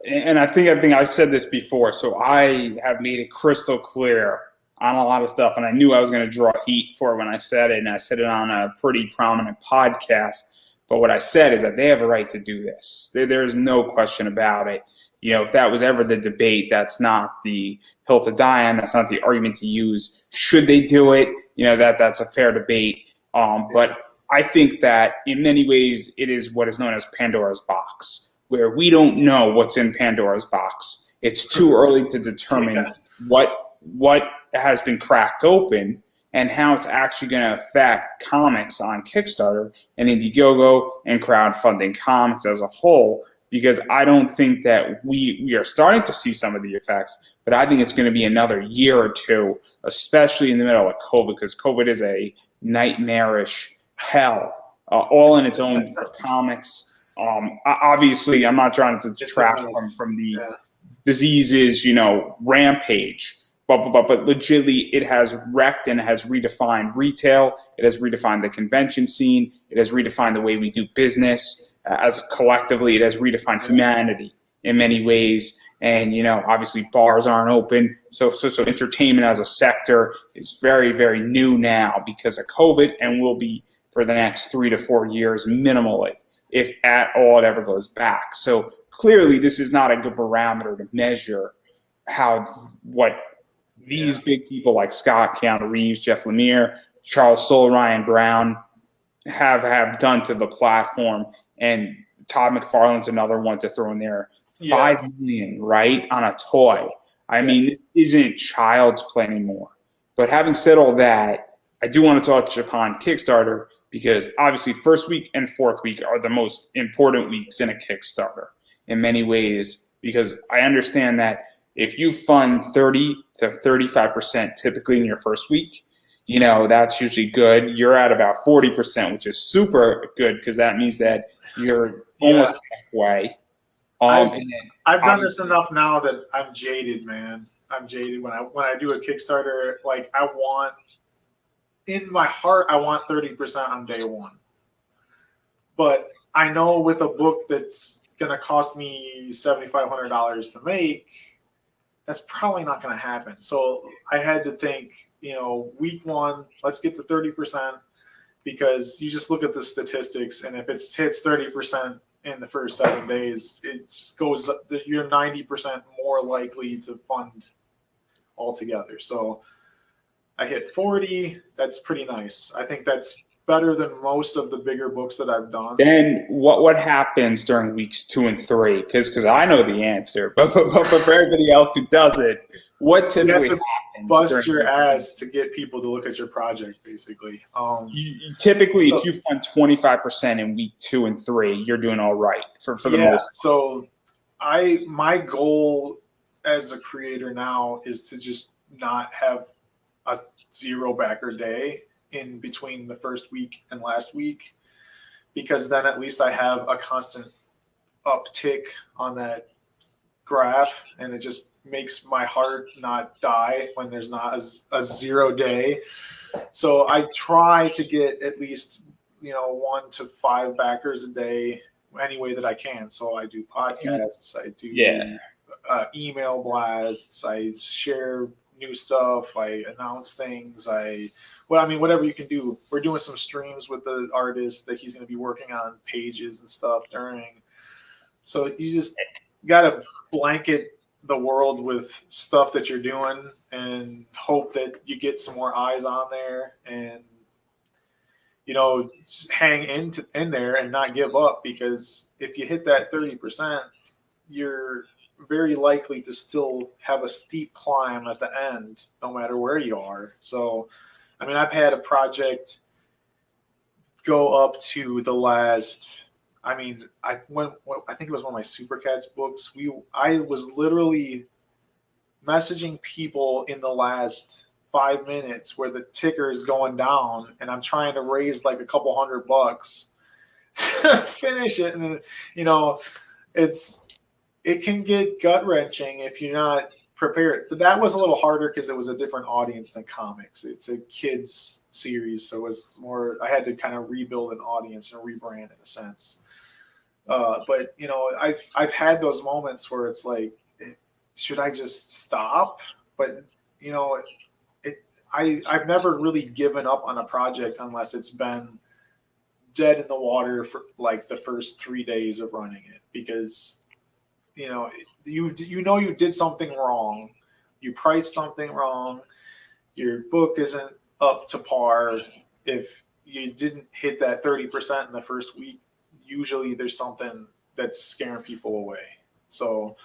And I think I've said this before, so I have made it crystal clear on a lot of stuff, and I knew I was going to draw heat for it when I said it, and I said it on a pretty prominent podcast. But what I said is that they have a right to do this. There's no question about it. If that was ever the debate, that's not the hill to die on. That's not the argument to use. Should they do it? That's a fair debate. But I think that in many ways it is what is known as Pandora's box, where we don't know what's in Pandora's box. It's too early to determine what has been cracked open and how it's actually going to affect comics on Kickstarter and Indiegogo and crowdfunding comics as a whole. Because I don't think that we are starting to see some of the effects, but I think it's going to be another year or two, especially in the middle of COVID, because COVID is a nightmarish hell, all in its own for comics. Obviously, I'm not trying to detract from the diseases, rampage. But legitimately, it has wrecked and has redefined retail. It has redefined the convention scene. It has redefined the way we do business. As collectively, it has redefined humanity in many ways. And obviously, bars aren't open. So entertainment as a sector is very, very new now because of COVID, and will be for the next 3 to 4 years minimally, if at all it ever goes back. So clearly, this is not a good barometer to measure what these big people like Scott, Keanu Reeves, Jeff Lemire, Charles Soule, Ryan Brown have done to the platform. And Todd McFarlane's another one to throw in there. $5 million, right, on a toy. I mean, this isn't child's play anymore. But having said all that, I do want to touch upon Kickstarter because obviously first week and fourth week are the most important weeks in a Kickstarter in many ways, because I understand that if you fund 30 to 35% typically in your first week, that's usually good. You're at about 40%, which is super good because that means that you're almost halfway. I've done this enough now that I'm jaded, man. I'm jaded when I do a Kickstarter. Like in my heart, I want 30% on day one. But I know with a book that's gonna cost me $7,500 to make, that's probably not going to happen. So I had to think, week one, let's get to 30%, because you just look at the statistics, and if it hits 30% in the first 7 days, you're 90% more likely to fund altogether. So I hit 40. That's pretty nice. I think that's better than most of the bigger books that I've done. Then what happens during weeks 2 and 3? Because I know the answer, but for everybody else who doesn't, what typically happens? Bust your ass to get people to look at your project, basically. Typically, if you fund 25% in week 2 and 3, you're doing all right for the most. So my goal as a creator now is to just not have a zero backer day in between the first week and last week, because then at least I have a constant uptick on that graph, and it just makes my heart not die when there's not a 0 day. So I try to get at least 1 to 5 backers a day any way that I can. So I do podcasts, I do email blasts, I share new stuff, I announce things, whatever you can do. We're doing some streams with the artist that he's going to be working on pages and stuff during. So you just got to blanket the world with stuff that you're doing and hope that you get some more eyes on there, and just hang in there and not give up, because if you hit that 30%, you're very likely to still have a steep climb at the end, no matter where you are. So, I've had a project go up to the last. I think it was one of my Super Cats books. I was literally messaging people in the last 5 minutes where the ticker is going down, and I'm trying to raise like a couple $100 to finish it, and it can get gut wrenching if you're not prepared. But that was a little harder because it was a different audience than comics. It's a kids series, so it was more. I had to kind of rebuild an audience and rebrand in a sense. But I've had those moments where it's like, should I just stop? But I've never really given up on a project unless it's been dead in the water for like the first 3 days of running it, because you did something wrong, you priced something wrong, your book isn't up to par. If you didn't hit that 30% in the first week, usually there's something that's scaring people away. So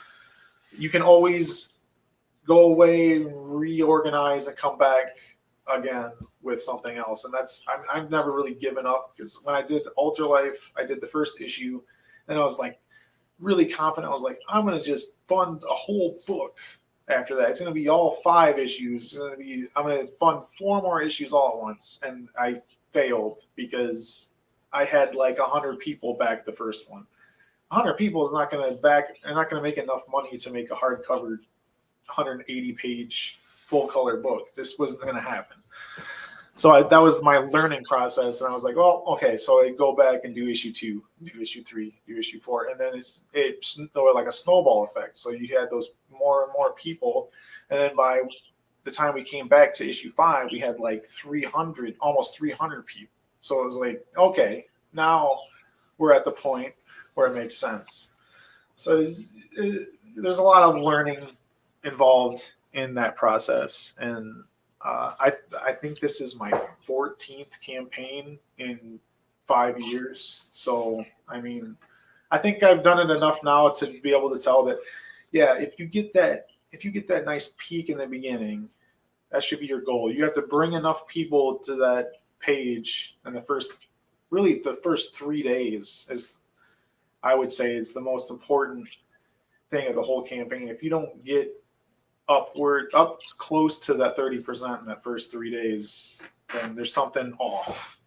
you can always go away, reorganize, and come back again with something else. And that's I've never really given up, because when I did Alter Life, I did the first issue, and I was like really confident. I was like, I'm gonna just fund a whole book after that. It's gonna be all 5 issues. I'm gonna fund 4 more issues all at once, and I failed because I had like 100 people back the first one. 100 people is not gonna back. They're not gonna make enough money to make a hardcover 180-page full color book. This wasn't going to happen. So that was my learning process, and I was like, well, okay. So I go back and do issue 2, do issue 3, do issue 4, and then it's like a snowball effect. So you had those more and more people, and then by the time we came back to issue 5, we had like 300, almost 300 people. So it was like, okay, now we're at the point where it makes sense. So there's a lot of learning involved in that process, and I think this is my 14th campaign in 5 years. So I mean, I think I've done it enough now to be able to tell that, yeah, if you get that nice peak in the beginning, that should be your goal. You have to bring enough people to that page in the first 3 days, is, I would say, is the most important thing of the whole campaign. If you don't get up close to that 30% in that first 3 days, then there's something off.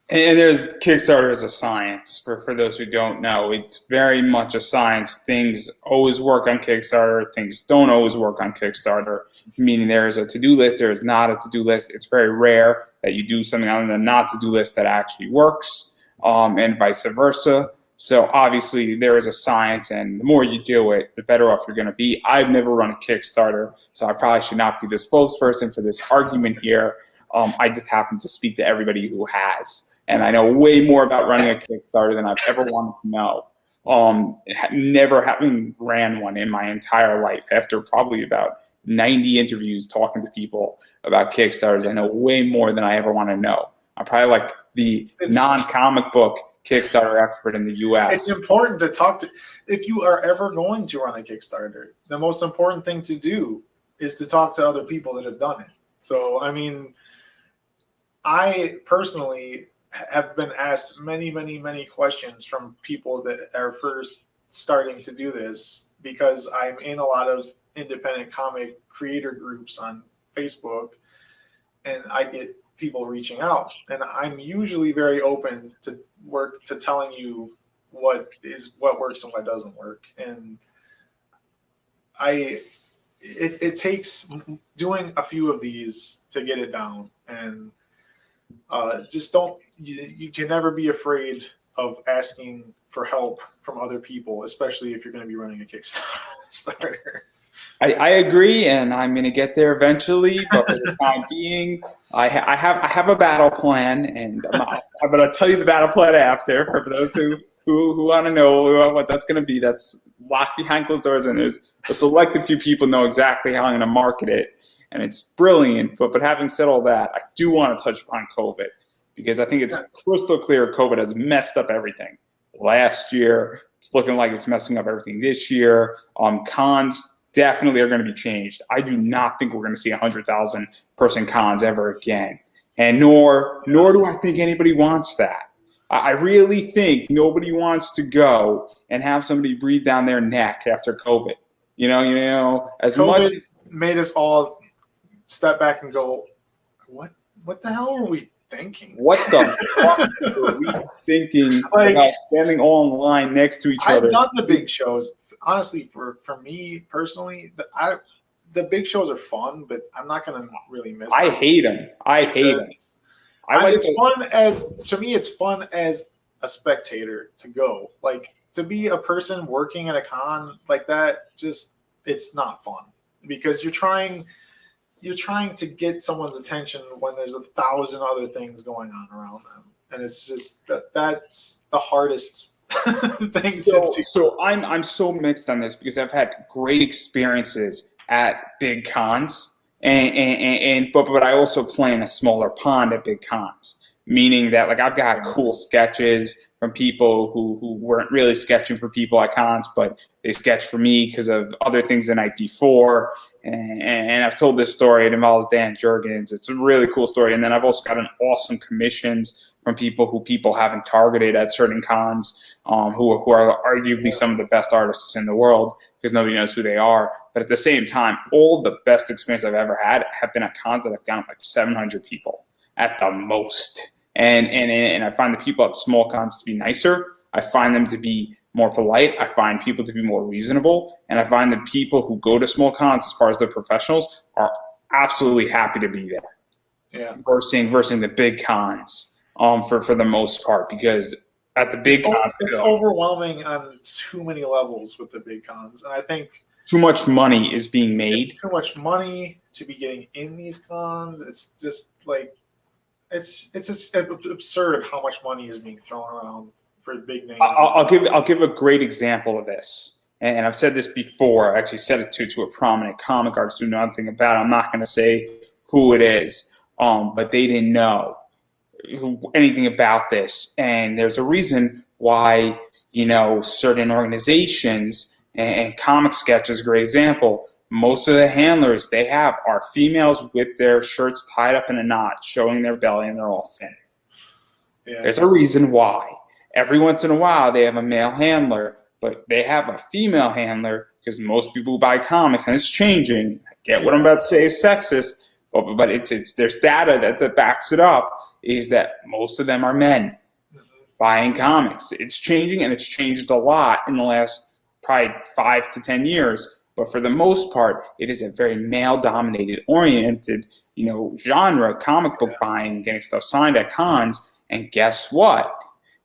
And there's Kickstarter as a science. For those who don't know, it's very much a science. Things always work on Kickstarter. Things don't always work on Kickstarter, meaning there is a to-do list, there is not a to-do list. It's very rare that you do something on the not to-do list that actually works, and vice versa. So obviously there is a science, and the more you do it, the better off you're going to be. I've never run a Kickstarter, so I probably should not be the spokesperson for this argument here. I just happen to speak to everybody who has. And I know way more about running a Kickstarter than I've ever wanted to know. Never having ran one in my entire life. After probably about 90 interviews talking to people about Kickstarters, I know way more than I ever want to know. I'm probably like the non-comic book Kickstarter expert in the U.S. It's important to talk to, if you are ever going to run a Kickstarter, the most important thing to do is to talk to other people that have done it. So, I mean, I personally have been asked many, many, many questions from people that are first starting to do this, because I'm in a lot of independent comic creator groups on Facebook, and I get people reaching out, and I'm usually very open to telling you what works and what doesn't work. And it takes doing a few of these to get it down, and just don't, you can never be afraid of asking for help from other people, especially if you're going to be running a Kickstarter. I agree, and I'm going to get there eventually. But for the time being, I have a battle plan, and I'm going to tell you the battle plan after. For those who want to know what that's going to be, that's locked behind closed doors, and there's a selected few people know exactly how I'm going to market it, and it's brilliant. But having said all that, I do want to touch upon COVID, because I think it's crystal clear COVID has messed up everything. Last year, it's looking like it's messing up everything this year. Cons definitely are going to be changed. I do not think we're going to see 100,000 person cons ever again, and nor do I think anybody wants that. I really think nobody wants to go and have somebody breathe down their neck after COVID. You know, as COVID much made us all step back and go, what the hell were we thinking? What the fuck were we thinking about standing all in line next to each other? I've done the big shows. Honestly, for me personally, the big shows are fun, but I'm not going to really miss them. I hate them. To me, it's fun as a spectator to go. Like, to be a person working at a con like that, it's not fun, because you're trying to get someone's attention when there's 1,000 other things going on around them, and it's just that's the hardest thing to do. So I'm so mixed on this, because I've had great experiences at big cons, but I also play in a smaller pond at big cons, meaning that, like, I've got cool sketches from people who weren't really sketching for people at cons, but they sketched for me because of other things the night before. And I've told this story. It involves Dan Jurgens. It's a really cool story. And then I've also gotten awesome commissions from people who people haven't targeted at certain cons, who are arguably some of the best artists in the world because nobody knows who they are. But at the same time, all the best experience I've ever had have been at cons that I've gotten like 700 people at the most. And I find the people at small cons to be nicer. I find them to be more polite. I find people to be more reasonable. And I find that people who go to small cons, as far as the professionals, are absolutely happy to be there. Yeah. Versus the big cons, for the most part, because at the big cons, it's overwhelming on too many levels with the big cons, and I think too much money is being made. It's too much money to be getting in these cons. It's just like it's just absurd how much money is being thrown around for big names. I'll give a great example of this, and I've said this before. I actually said it to a prominent comic artist who knew nothing about it. I'm not going to say who it is, but they didn't know anything about this, and there's a reason why certain organizations, and Comic Sketch is a great example. Most of the handlers they have are females with their shirts tied up in a knot, showing their belly, and they're all thin. Yeah. There's a reason why. Every once in a while, they have a male handler, but they have a female handler because most people who buy comics, and it's changing. I get what I'm about to say is sexist, but there's data that backs it up. Is that most of them are men buying comics. It's changing, and it's changed a lot in the last probably 5 to 10 years. But for the most part, it is a very male-dominated, oriented, genre, comic book buying, getting stuff signed at cons. And guess what?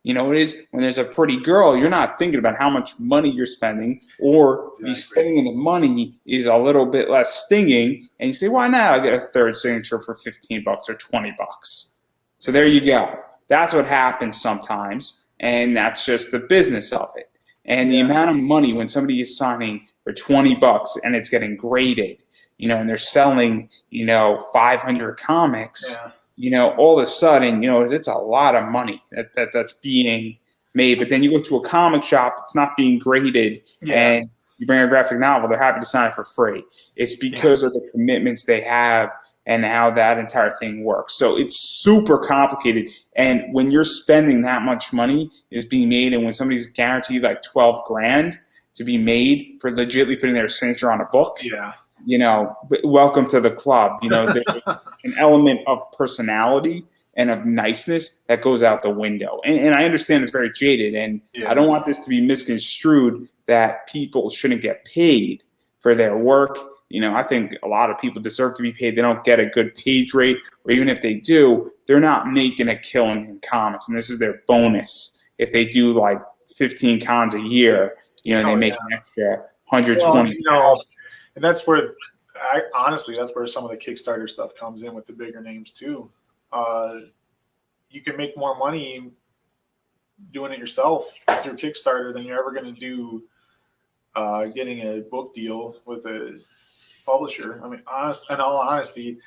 It is when there's a pretty girl, you're not thinking about how much money you're spending, or the spending of the money is a little bit less stinging. And you say, why not? I'll get a third signature for $15 or $20. So there you go. That's what happens sometimes, and that's just the business of it. And the amount of money when somebody is signing for $20 and it's getting graded, and they're selling, 500 comics, all of a sudden, it's a lot of money that's being made. But then you go to a comic shop, it's not being graded, and you bring a graphic novel, they're happy to sign it for free. It's because of the commitments they have and how that entire thing works. So it's super complicated. And when you're spending that much money is being made, and when somebody's guaranteed like 12 grand to be made for legitimately putting their signature on a book, welcome to the club. There's an element of personality and of niceness that goes out the window. And I understand it's very jaded, and I don't want this to be misconstrued that people shouldn't get paid for their work. I think a lot of people deserve to be paid. They don't get a good page rate, or even if they do, they're not making a killing in comics, and this is their bonus. If they do like 15 cons a year, they make an extra 120. And that's where, honestly, that's where some of the Kickstarter stuff comes in with the bigger names too. You can make more money doing it yourself through Kickstarter than you're ever going to do getting a book deal with a publisher. I mean, in all honesty,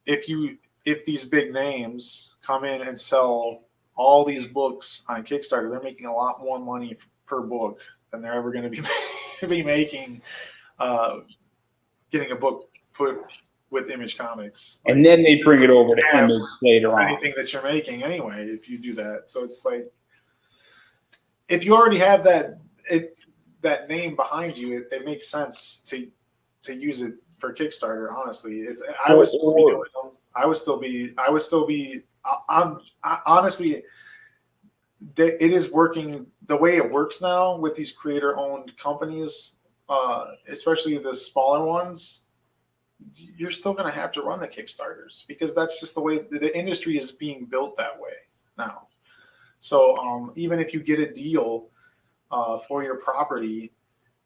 if these big names come in and sell all these books on Kickstarter, they're making a lot more money per book than they're ever going to be making getting a book put with Image Comics. And then they bring it over to Image later on. Anything that you're making anyway, if you do that. So it's like, if you already have that name behind you, it makes sense to use it for Kickstarter. Honestly, if I was still be doing them, I would still be. Honestly, it is working the way it works now with these creator-owned companies, especially the smaller ones. You're still going to have to run the Kickstarters because that's just the way the industry is being built that way now. So even if you get a deal for your property,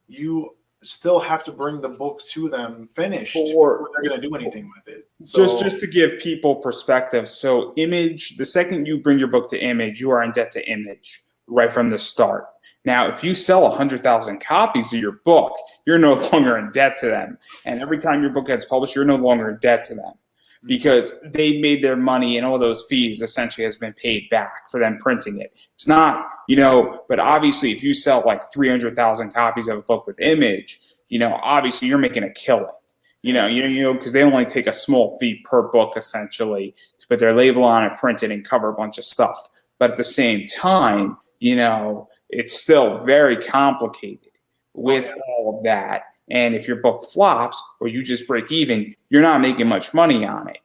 you still have to bring the book to them finished before they're going to do anything with it. So, just to give people perspective, so Image, the second you bring your book to Image, you are in debt to Image right from the start. Now, if you sell 100,000 copies of your book, you're no longer in debt to them. And every time your book gets published, you're no longer in debt to them. because they made their money and all those fees essentially has been paid back for them printing it. It's not, but obviously if you sell like 300,000 copies of a book with Image, obviously you're making a killing. Because they only take a small fee per book essentially to put their label on it, print it, and cover a bunch of stuff. But at the same time, it's still very complicated with all of that. And if your book flops or you just break even, you're not making much money on it.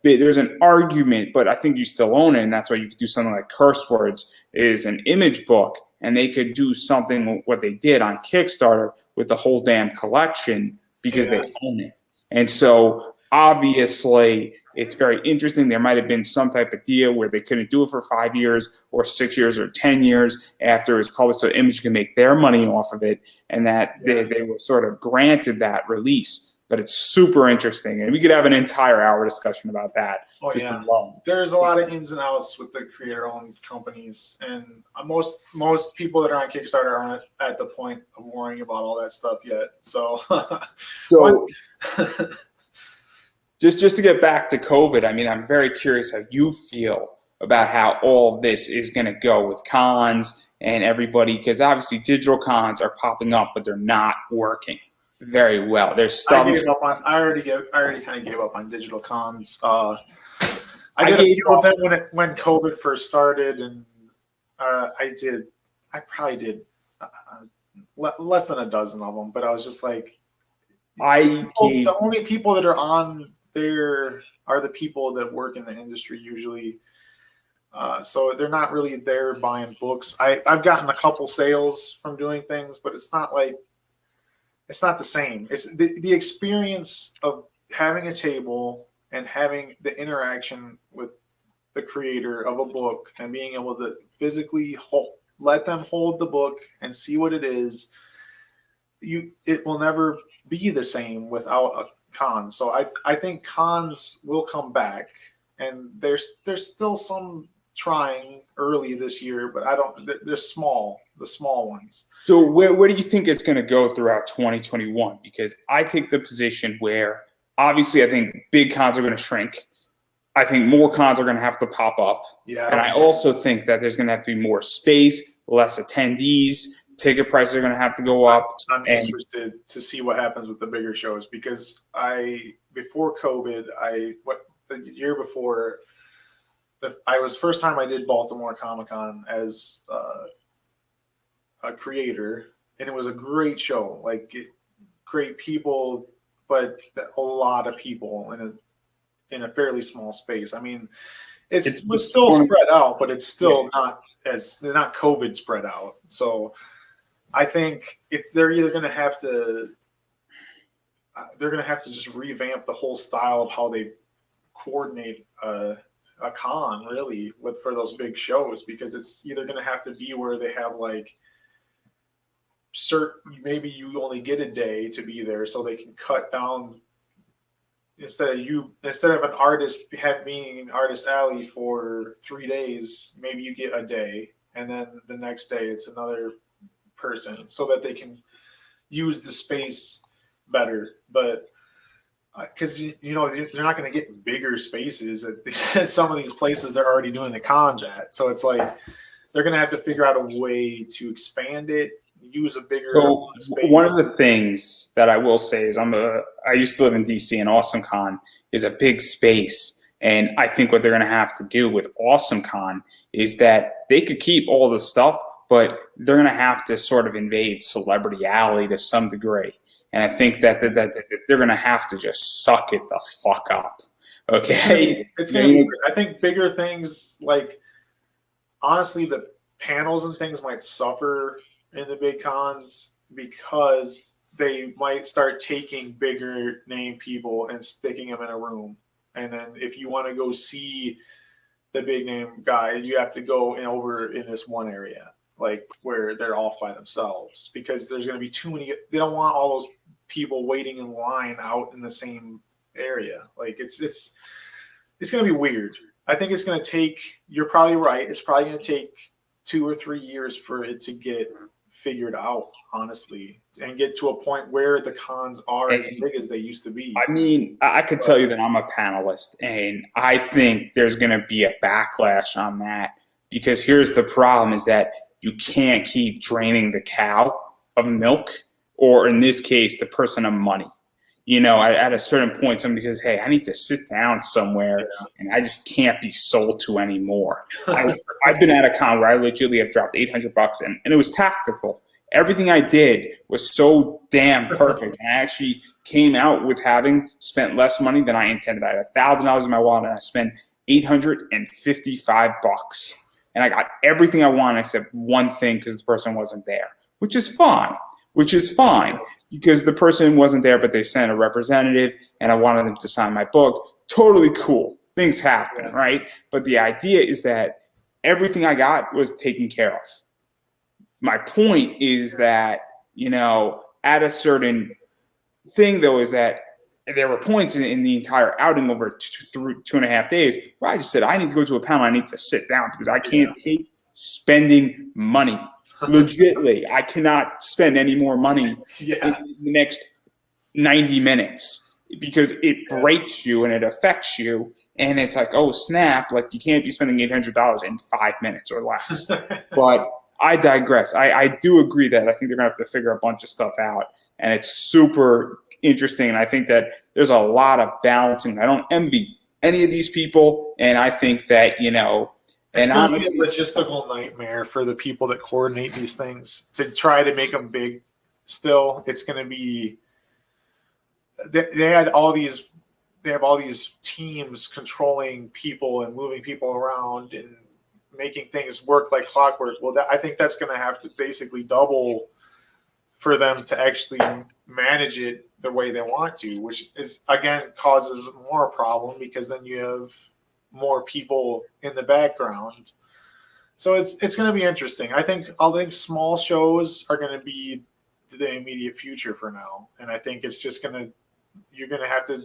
There's an argument, but I think you still own it, and that's why you could do something like Curse Words is an Image book, and they could do something what they did on Kickstarter with the whole damn collection because they own it. And so obviously it's very interesting. There might have been some type of deal where they couldn't do it for 5 years or 6 years or 10 years after it was published so Image can make their money off of it, and that they were sort of granted that release. But it's super interesting, and we could have an entire hour discussion about that. Alone. There's a lot of ins and outs with the creator-owned companies, and most people that are on Kickstarter aren't at the point of worrying about all that stuff yet. So just to get back to COVID, I mean, I'm very curious how you feel about how all this is going to go with cons and everybody, because obviously digital cons are popping up, but they're not working very well. There's stuff. I already kind of gave up on digital cons. I did a few of them when COVID first started, and I probably did less than a dozen of them. But I was just like, the only people that are on there are the people that work in the industry usually. So they're not really there buying books. I've gotten a couple sales from doing things, but it's not the same. It's the experience of having a table and having the interaction with the creator of a book and being able to physically let them hold the book and see what it is. It will never be the same without a con. So I think cons will come back, and there's still some trying early this year, but they're the small ones. So where do you think it's going to go throughout 2021? Because I take the position where obviously I think big cons are going to shrink. I think more cons are going to have to pop up. Yeah, and I also think that there's going to have to be more space, less attendees, ticket prices are going to have to go up. I'm interested to see what happens with the bigger shows, because before COVID, the year before, first time I did Baltimore Comic-Con as a creator, and it was a great show, great people, but a lot of people in a fairly small space. I mean, it was still spread out, but it's still not COVID spread out. So I think they're going to have to just revamp the whole style of how they coordinate a con, really, for those big shows, because it's either going to have to be where they have maybe you only get a day to be there, so they can cut down, instead of an artist being in Artist Alley for 3 days, maybe you get a day, and then the next day it's another person, so that they can use the space better. But because they're not going to get bigger spaces at some of these places they're already doing the cons at, so it's like they're going to have to figure out a way to expand it, use a bigger space. One of the things that I will say is I used to live in DC, and Awesome Con is a big space, and I think what they're going to have to do with Awesome Con is that they could keep all the stuff, but they're going to have to sort of invade Celebrity Alley to some degree. And I think that they're going to have to just suck it the fuck up. Okay? It's going to be weird. I think bigger things, honestly, the panels and things might suffer in the big cons, because they might start taking bigger name people and sticking them in a room. And then if you want to go see the big name guy, you have to go over in this one area, where they're off by themselves, because there's going to be too many. They don't want all those people waiting in line out in the same area. It's going to be weird. I think it's going to take, you're probably right, it's probably going to take 2 or 3 years for it to get figured out, honestly, and get to a point where the cons are as big as they used to be. I mean, I could tell you that I'm a panelist, and I think there's going to be a backlash on that because here's the problem: is that you can't keep draining the cow of milk, or in this case, the person of money. You know, at a certain point, somebody says, "Hey, I need to sit down somewhere, and I just can't be sold to anymore." I've been at a con where I legitimately have dropped $800, and it was tactical. Everything I did was so damn perfect. And I actually came out with having spent less money than I intended. I had $1,000 in my wallet, and I spent $855, and I got everything I wanted except one thing because the person wasn't there, which is fine. Which is fine because the person wasn't there, but they sent a representative, and I wanted them to sign my book. Totally cool. Things happen, right? But the idea is that everything I got was taken care of. My point is that, you know, at a certain thing, though, is that there were points in the entire outing over 2.5 days where I just said, I need to go to a panel. I need to sit down because I can't take spending money. Legitimately, I cannot spend any more money in the next 90 minutes because it breaks you and it affects you. And it's like, oh, snap, like you can't be spending $800 in 5 minutes or less. But I digress. I do agree that I think they're going to have to figure a bunch of stuff out. And it's super interesting. And I think that there's a lot of balancing. I don't envy any of these people. And I think that, you know, it's going to be a logistical nightmare for the people that coordinate these things to try to make them big. Still, it's going to be. They have all these teams controlling people and moving people around and making things work like clockwork. Well, I think that's going to have to basically double for them to actually manage it the way they want to, which is again causes more problem because then you have more people in the background. So it's going to be interesting. I think small shows are going to be the immediate future for now. And I think it's just you're going to have to,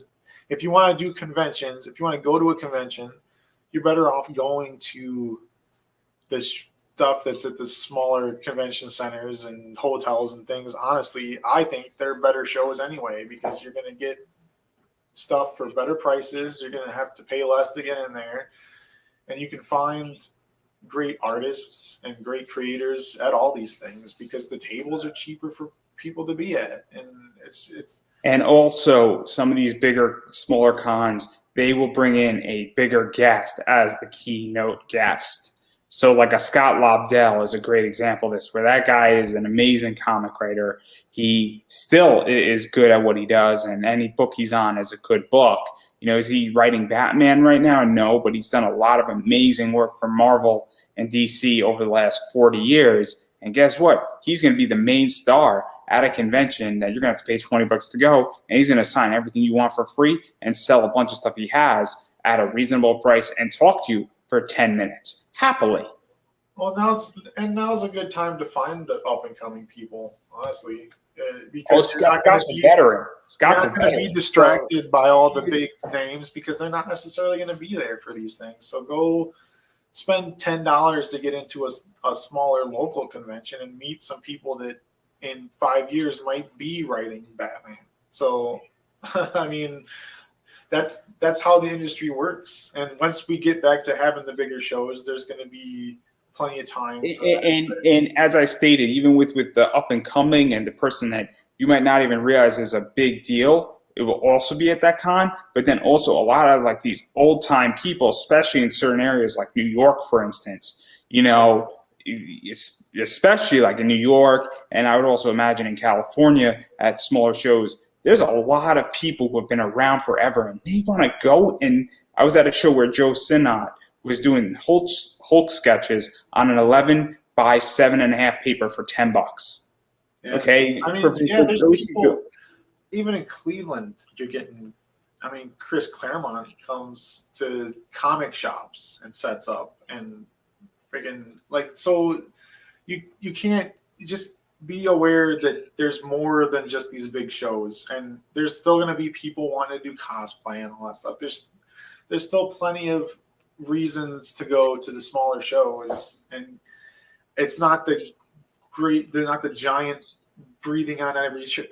if you want to do conventions, if you want to go to a convention, you're better off going to the stuff that's at the smaller convention centers and hotels and things. Honestly, I think they're better shows anyway, because you're going to get stuff for better prices. You're going to have to pay less to get in there, and you can find great artists and great creators at all these things because the tables are cheaper for people to be at, and it's and also some of these smaller cons, they will bring in a bigger guest as the keynote guest. So like a Scott Lobdell is a great example of this, where that guy is an amazing comic writer. He still is good at what he does, and any book he's on is a good book. You know, is he writing Batman right now? No, but he's done a lot of amazing work for Marvel and DC over the last 40 years. And guess what? He's going to be the main star at a convention that you're going to have to pay $20 to go, and he's going to sign everything you want for free and sell a bunch of stuff he has at a reasonable price and talk to you for 10 minutes. Happily. Well, now's a good time to find the up and coming people, honestly, because Scott's a veteran. Scott's not going to be distracted by all the big names because they're not necessarily going to be there for these things. So go spend $10 to get into a smaller local convention and meet some people that in 5 years might be writing Batman. So, I mean, that's how the industry works. And once we get back to having the bigger shows, there's going to be plenty of time. And as I stated, even with the up and coming and the person that you might not even realize is a big deal, it will also be at that con. But then also a lot of like these old time people, especially in certain areas like New York, for instance, you know, especially like in New York, and I would also imagine in California at smaller shows, there's a lot of people who have been around forever, and they want to go. And I was at a show where Joe Sinnott was doing Hulk sketches on an 11 by 7.5 paper for $10. Yeah. Okay, I mean, there's people even in Cleveland. You're getting. I mean, Chris Claremont comes to comic shops and sets up and friggin' like so. You can't just be aware that there's more than just these big shows, and there's still going to be people wanting to do cosplay and all that stuff. There's still plenty of reasons to go to the smaller shows, and it's not the great. They're not the giant breathing on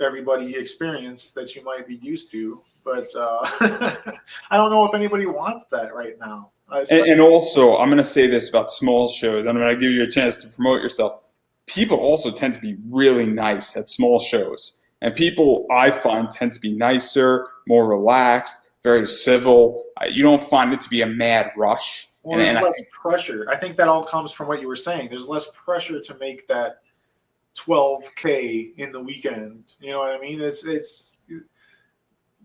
everybody experience that you might be used to. But I don't know if anybody wants that right now. And also, I'm going to say this about small shows. I'm going to give you a chance to promote yourself. People also tend to be really nice at small shows. And people, I find, tend to be nicer, more relaxed, very civil. You don't find it to be a mad rush. Well, there's less pressure. I think that all comes from what you were saying. There's less pressure to make that 12K in the weekend. You know what I mean? It's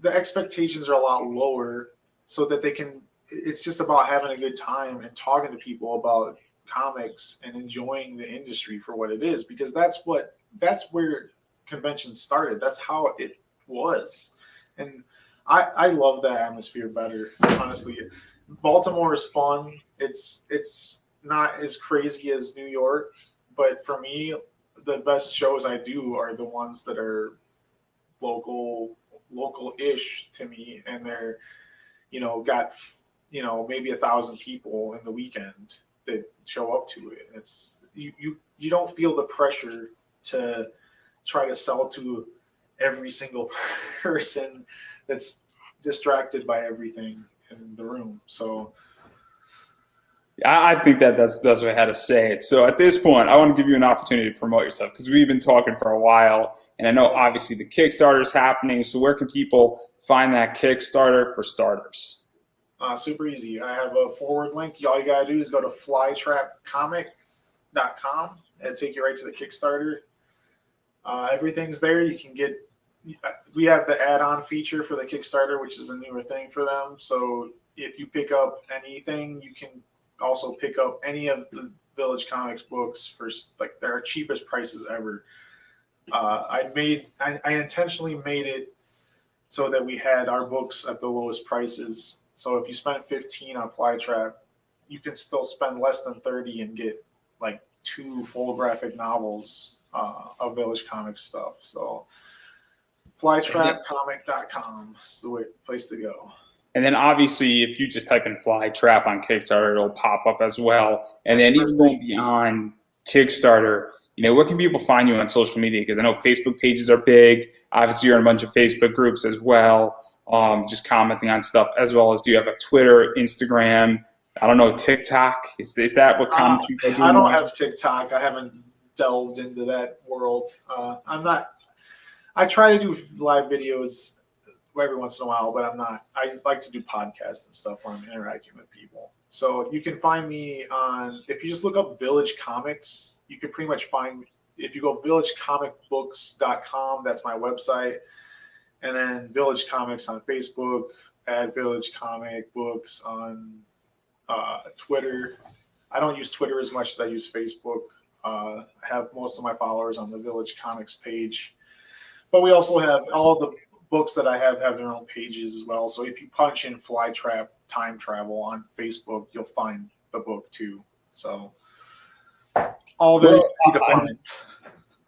the expectations are a lot lower so that they can. It's just about having a good time and talking to people about comics and enjoying the industry for what it is, because that's where conventions started. That's how it was. And I love that atmosphere better, honestly. Baltimore is fun. It's not as crazy as New York, but for me, the best shows I do are the ones that are local-ish to me, and they're, got, maybe 1,000 people in the weekend that show up to it. And it's you don't feel the pressure to try to sell to every single person that's distracted by everything in the room. So I think that's what I had to say it. So at this point, I want to give you an opportunity to promote yourself, because we've been talking for a while, and I know obviously the Kickstarter is happening. So where can people find that Kickstarter for starters? Super easy. I have a forward link. All you gotta do is go to flytrapcomic.com. It'll take you right to the Kickstarter. Everything's there. You can get. We have the add-on feature for the Kickstarter, which is a newer thing for them. So if you pick up anything, you can also pick up any of the Village Comics books for like their cheapest prices ever. I intentionally made it so that we had our books at the lowest prices. So if you spend 15 on Flytrap, you can still spend less than 30 and get like 2 full graphic novels of Village Comics stuff. So flytrapcomic.com is the place to go. And then obviously, if you just type in Flytrap on Kickstarter, it'll pop up as well. And then even going beyond Kickstarter, where can people find you on social media? Because I know Facebook pages are big. Obviously, you're in a bunch of Facebook groups as well, just commenting on stuff, as well as do you have a Twitter, Instagram, I don't know, TikTok? Is that what comments you are doing? I don't have TikTok. I haven't delved into that world. I try to do live videos every once in a while, but I'm not. I like to do podcasts and stuff where I'm interacting with people. So you can find me if you just look up Village Comics, you can pretty much find, if you go villagecomicbooks.com, that's my website. And then Village Comics on Facebook, add Village Comic Books on Twitter. I don't use Twitter as much as I use Facebook. I have most of my followers on the Village Comics page. But we also have all the books that I have their own pages as well. So if you punch in Flytrap Time Travel on Facebook, you'll find the book too. So all very easy to find.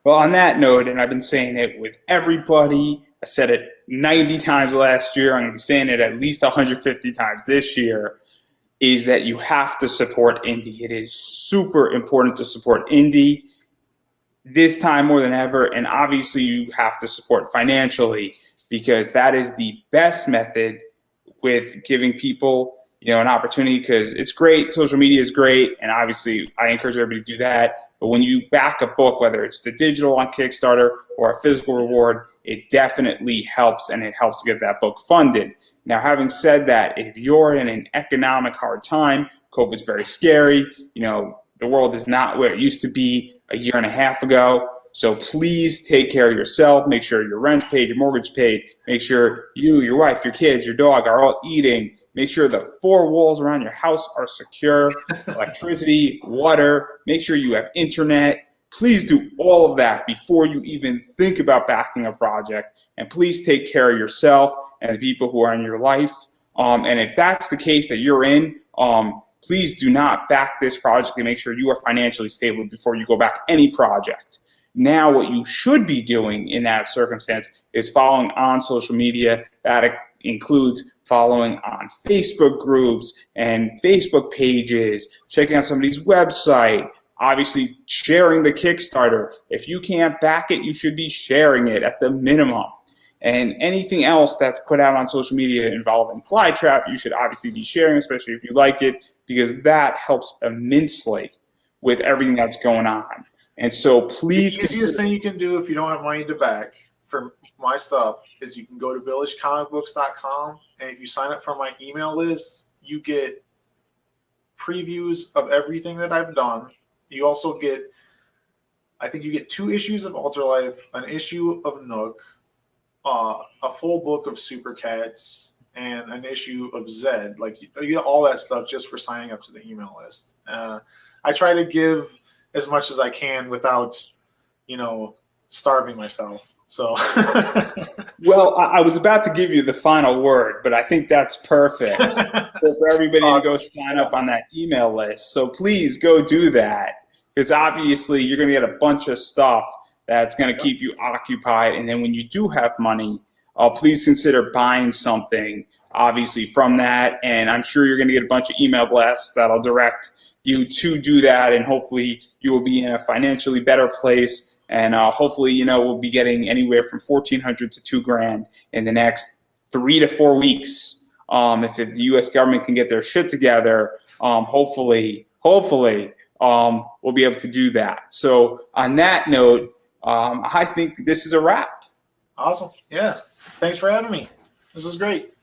Well, on that note, and I've been saying it with everybody, I said it 90 times last year, I'm going to be saying it at least 150 times this year, is that you have to support indie. It is super important to support indie this time more than ever, and obviously you have to support financially, because that is the best method with giving people an opportunity, because it's great, social media is great, and obviously I encourage everybody to do that. But when you back a book, whether it's the digital on Kickstarter or a physical reward, it definitely helps, and it helps to get that book funded. Now, having said that, if you're in an economic hard time, COVID's very scary, the world is not where it used to be a year and a half ago. So please take care of yourself. Make sure your rent's paid, your mortgage paid. Make sure you, your wife, your kids, your dog are all eating. Make sure the 4 walls around your house are secure. Electricity, water. Make sure you have internet. Please do all of that before you even think about backing a project. And please take care of yourself and the people who are in your life. And if that's the case that you're in, please do not back this project, and make sure you are financially stable before you go back any project. Now, what you should be doing in that circumstance is following on social media. That includes following on Facebook groups and Facebook pages, checking out somebody's website, Obviously, sharing the Kickstarter. If you can't back it, you should be sharing it at the minimum. And anything else that's put out on social media involving Flytrap, you should obviously be sharing, especially if you like it, because that helps immensely with everything that's going on. And so please, the easiest thing you can do if you don't have money to back for my stuff is you can go to villagecomicbooks.com, and if you sign up for my email list, you get previews of everything that I've done. You also get, I think you get 2 issues of Alterlife, an issue of Nook, a full book of Super Cats, and an issue of Zed. Like, you get all that stuff just for signing up to the email list. I try to give as much as I can without, starving myself. So, well, I was about to give you the final word, but I think that's perfect for everybody to go sign up on that email list. So please go do that, because obviously you're going to get a bunch of stuff that's going to keep you occupied. And then when you do have money, please consider buying something, obviously, from that. And I'm sure you're going to get a bunch of email blasts that'll direct you to do that. And hopefully you will be in a financially better place. And hopefully, we'll be getting anywhere from $1,400 to $2,000 in the next 3 to 4 weeks. If the U.S. government can get their shit together, hopefully, we'll be able to do that. So on that note, I think this is a wrap. Awesome. Yeah. Thanks for having me. This was great.